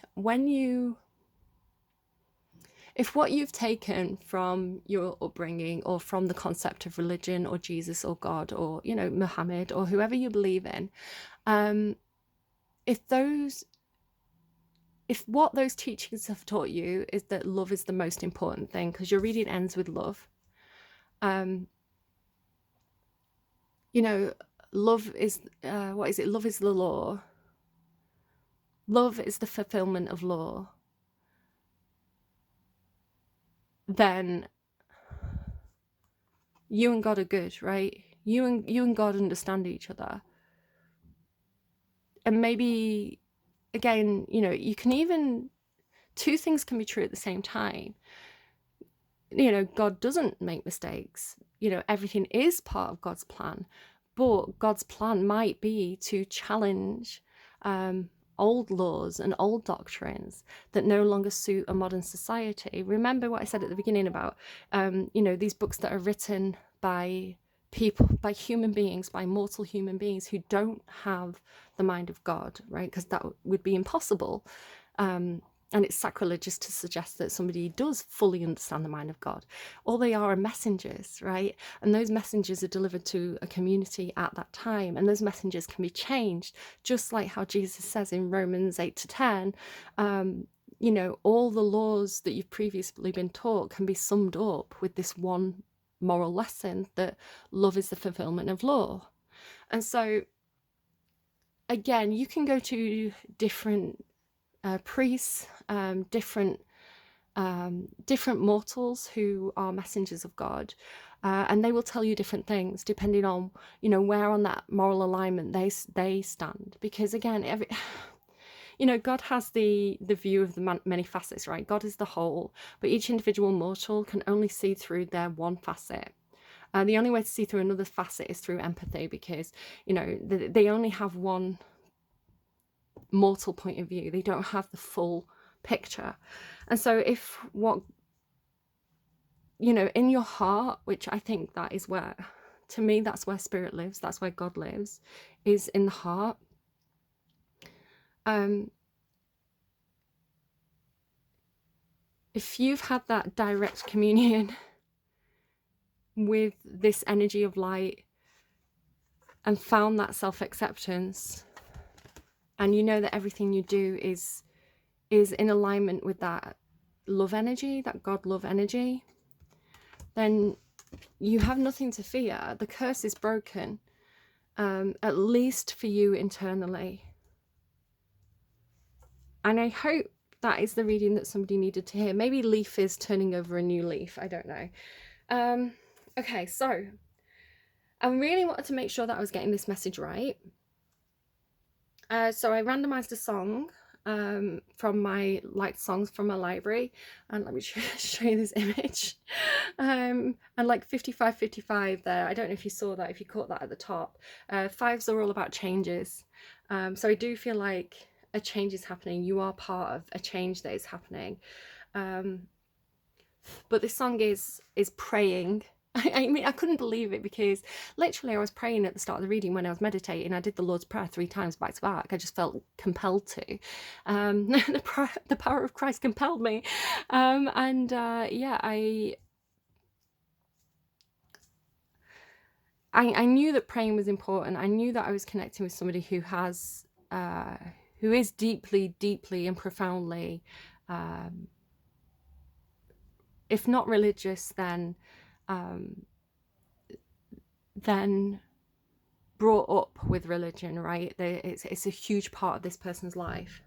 if what you've taken from your upbringing or from the concept of religion or Jesus or God or, you know, Muhammad or whoever you believe in, if what those teachings have taught you is that love is the most important thing, because your reading ends with love, you know, love is, what is it? Love is the law. Love is the fulfillment of law. Then you and God are good, right? You and God understand each other. And maybe, again, you know, you can even, two things can be true at the same time. You know, God doesn't make mistakes. You know, everything is part of God's plan. But God's plan might be to challenge old laws and old doctrines that no longer suit a modern society. Remember what I said at the beginning about, you know, these books that are written by people, by human beings, by mortal human beings who don't have the mind of God, right? Because that would be impossible. And it's sacrilegious to suggest that somebody does fully understand the mind of God. All they are messengers, right? And those messengers are delivered to a community at that time. And those messengers can be changed, just like how Jesus says in Romans 8 to 10, you know, all the laws that you've previously been taught can be summed up with this one moral lesson, that love is the fulfillment of law. And so, again, you can go to different priests, different mortals who are messengers of God, and they will tell you different things depending on, you know, where on that moral alignment they stand. Because again, you know, God has the view of the many facets, right? God is the whole, but each individual mortal can only see through their one facet. The only way to see through another facet is through empathy, because, you know, they only have one mortal point of view. They don't have the full picture. And so if what, you know, in your heart, which I think that is where, to me, that's where spirit lives, that's where God lives, is in the heart. If you've had that direct communion with this energy of light and found that self-acceptance, and you know that everything you do is in alignment with that love energy, that God love energy, then you have nothing to fear. The curse is broken, at least for you internally. And I hope that is the reading that somebody needed to hear. Maybe leaf is turning over a new leaf, I don't know. Okay, so I really wanted to make sure that I was getting this message right. So I randomized a song from my liked songs from my library, and let me show you this image, and like 55 there, I don't know if you saw that, if you caught that at the top. Fives are all about changes, so I do feel like a change is happening. You are part of a change that is happening, but this song is praying. I mean, I couldn't believe it, because literally I was praying at the start of the reading when I was meditating. I did the Lord's Prayer 3 times back to back. I just felt compelled to. The power of Christ compelled me. Yeah, I knew that praying was important. I knew that I was connecting with somebody who has, who is deeply, deeply and profoundly, if not religious, then brought up with religion, right? It's a huge part of this person's life.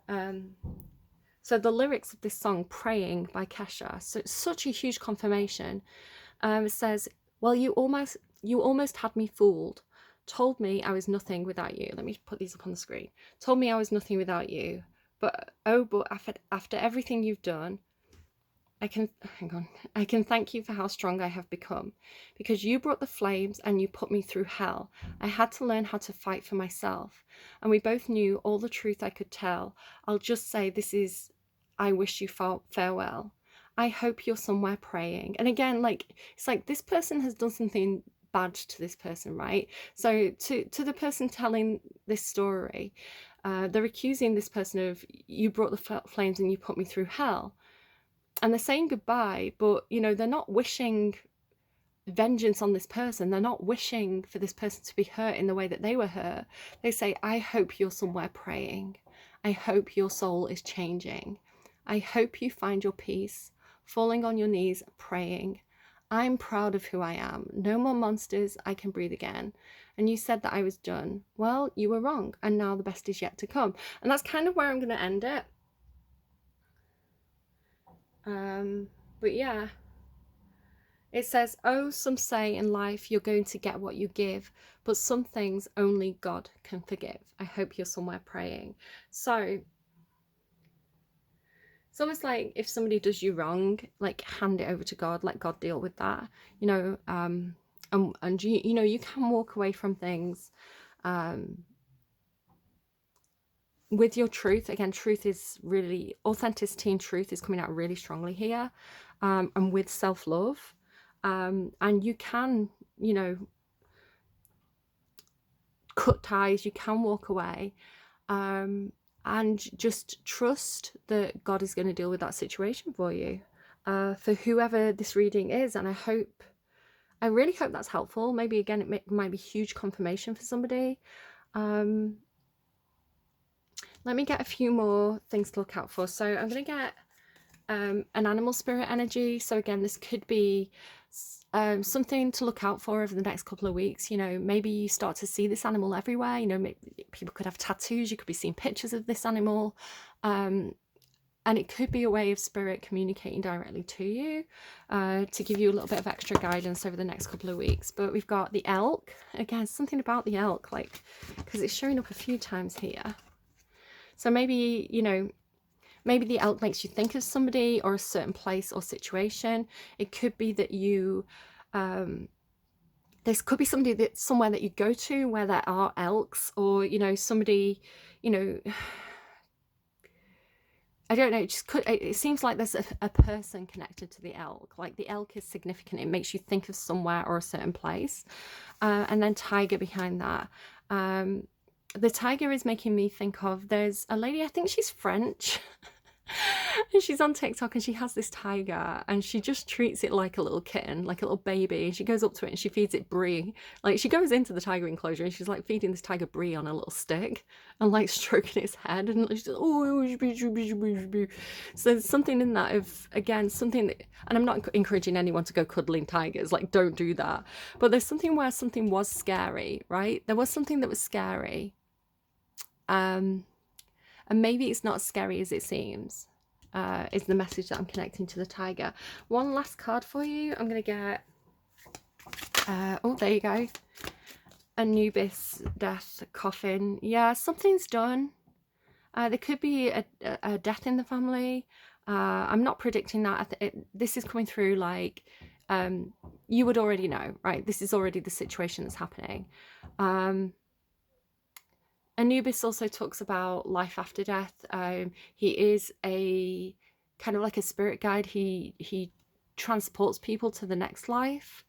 So the lyrics of this song, Praying by Kesha, so it's such a huge confirmation. It says, well, you almost had me fooled, told me I was nothing without you. Let me put these up on the screen. Told me I was nothing without you, but after everything you've done, I can thank you for how strong I have become, because you brought the flames and you put me through hell. I had to learn how to fight for myself, and we both knew all the truth I could tell. I'll just say this is, I wish you farewell. I hope you're somewhere praying. And again, like, it's like this person has done something bad to this person, right? So to the person telling this story, they're accusing this person of, you brought the flames and you put me through hell. and they're saying goodbye, but you know, they're not wishing vengeance on this person. They're not wishing for this person to be hurt in the way that they were hurt. They say, I hope you're somewhere praying. I hope your soul is changing. I hope you find your peace, falling on your knees, praying. I'm proud of who I am. No more monsters. I can breathe again. And you said that I was done. Well, you were wrong. And now the best is yet to come. And that's kind of where I'm going to end it. But yeah. It says, oh, some say in life you're going to get what you give, but some things only God can forgive. I hope you're somewhere praying. So it's almost like if somebody does you wrong, like hand it over to God, let God deal with that, you know, and you know, you can walk away from things with your truth. Again, truth is really, authenticity and truth is coming out really strongly here, and with self-love. And you can, you know, cut ties, you can walk away, and just trust that God is going to deal with that situation for you, for whoever this reading is. And I really hope that's helpful. Maybe again, it might be huge confirmation for somebody. Let me get a few more things to look out for. So I'm going to get an animal spirit energy. So again, this could be something to look out for over the next couple of weeks. You know, maybe you start to see this animal everywhere. You know, people could have tattoos. You could be seeing pictures of this animal. And it could be a way of spirit communicating directly to you, to give you a little bit of extra guidance over the next couple of weeks. But we've got the elk. Again, something about the elk, like, because it's showing up a few times here. So maybe, you know, maybe the elk makes you think of somebody or a certain place or situation. It could be that you, this could be somebody that somewhere that you go to where there are elks, or, you know, somebody, you know, I don't know, it seems like there's a person connected to the elk. Like the elk is significant. It makes you think of somewhere or a certain place. And then tiger behind that. The tiger is making me think of, there's a lady, I think she's French. And she's on TikTok and she has this tiger and she just treats it like a little kitten, like a little baby. And she goes up to it and she feeds it brie. Like she goes into the tiger enclosure and she's like feeding this tiger brie on a little stick and like stroking its head. And she's like, oh, so there's something in that of, again, something that, and I'm not encouraging anyone to go cuddling tigers, like don't do that. But there's something where something was scary, right? There was something that was scary. And maybe it's not as scary as it seems, is the message that I'm connecting to the tiger. One last card for you. I'm going to get, oh, there you go. Anubis, death, coffin. Yeah, something's done. There could be a death in the family. I'm not predicting that. This is coming through like, you would already know, right? This is already the situation that's happening. Anubis also talks about life after death. He is a kind of like a spirit guide. He transports people to the next life.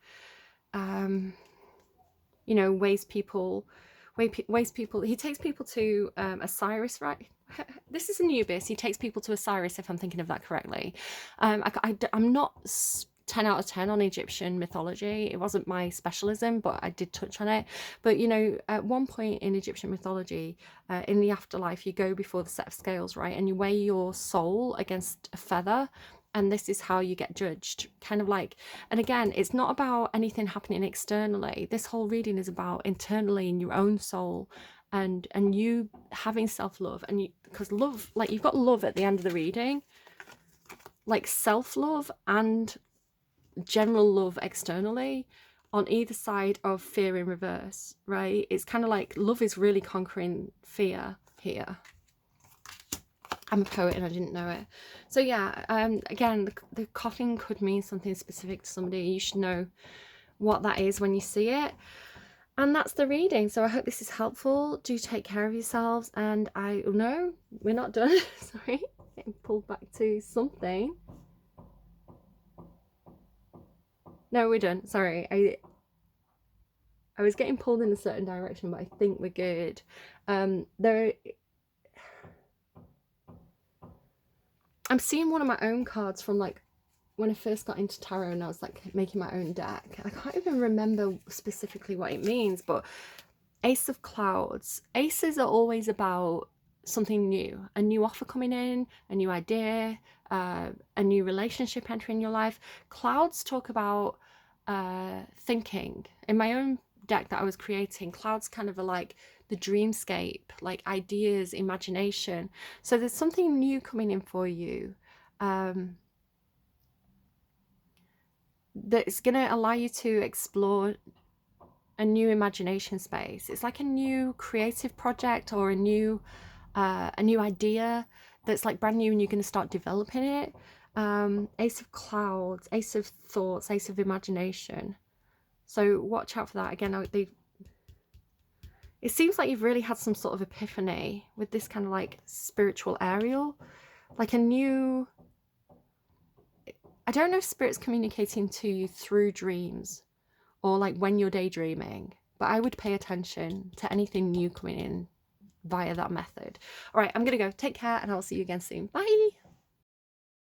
You know, ways people. He takes people to Osiris, right? This is Anubis. He takes people to Osiris, if I'm thinking of that correctly. I'm not 10 out of 10 on Egyptian mythology. It wasn't my specialism, but I did touch on it. But, you know, at one point in Egyptian mythology, in the afterlife, you go before the set of scales, right? And you weigh your soul against a feather. And this is how you get judged, kind of like, and again, it's not about anything happening externally. This whole reading is about internally in your own soul, and you having self-love, and you, because love, like you've got love at the end of the reading, like self-love and general love externally on either side of fear in reverse, right? It's kind of like love is really conquering fear here. I'm a poet and I didn't know it. So yeah, again, the coffin could mean something specific to somebody. You should know what that is when you see it. And that's the reading. So I hope this is helpful. Do take care of yourselves. And no, we're not done. Sorry, getting pulled back to something. No, we're done. Sorry. I was getting pulled in a certain direction, but I think we're good. I'm seeing one of my own cards from like when I first got into tarot, and I was like making my own deck. I can't even remember specifically what it means, but Ace of Clouds. Aces are always about something new, a new offer coming in, a new idea, a new relationship entering your life. Clouds talk about thinking. In my own deck that I was creating, clouds kind of are like the dreamscape, like ideas, imagination. So there's something new coming in for you. That's going to allow you to explore a new imagination space. It's like a new creative project or a new idea that's like brand new, and you're going to start developing it. Ace of Clouds, Ace of Thoughts, Ace of Imagination. So watch out for that. Again, it seems like you've really had some sort of epiphany with this kind of like spiritual aerial, like a new, I don't know if spirit's communicating to you through dreams or like when you're daydreaming, but I would pay attention to anything new coming in via that method. All right, I'm gonna go. Take care, and I'll see you again soon. Bye.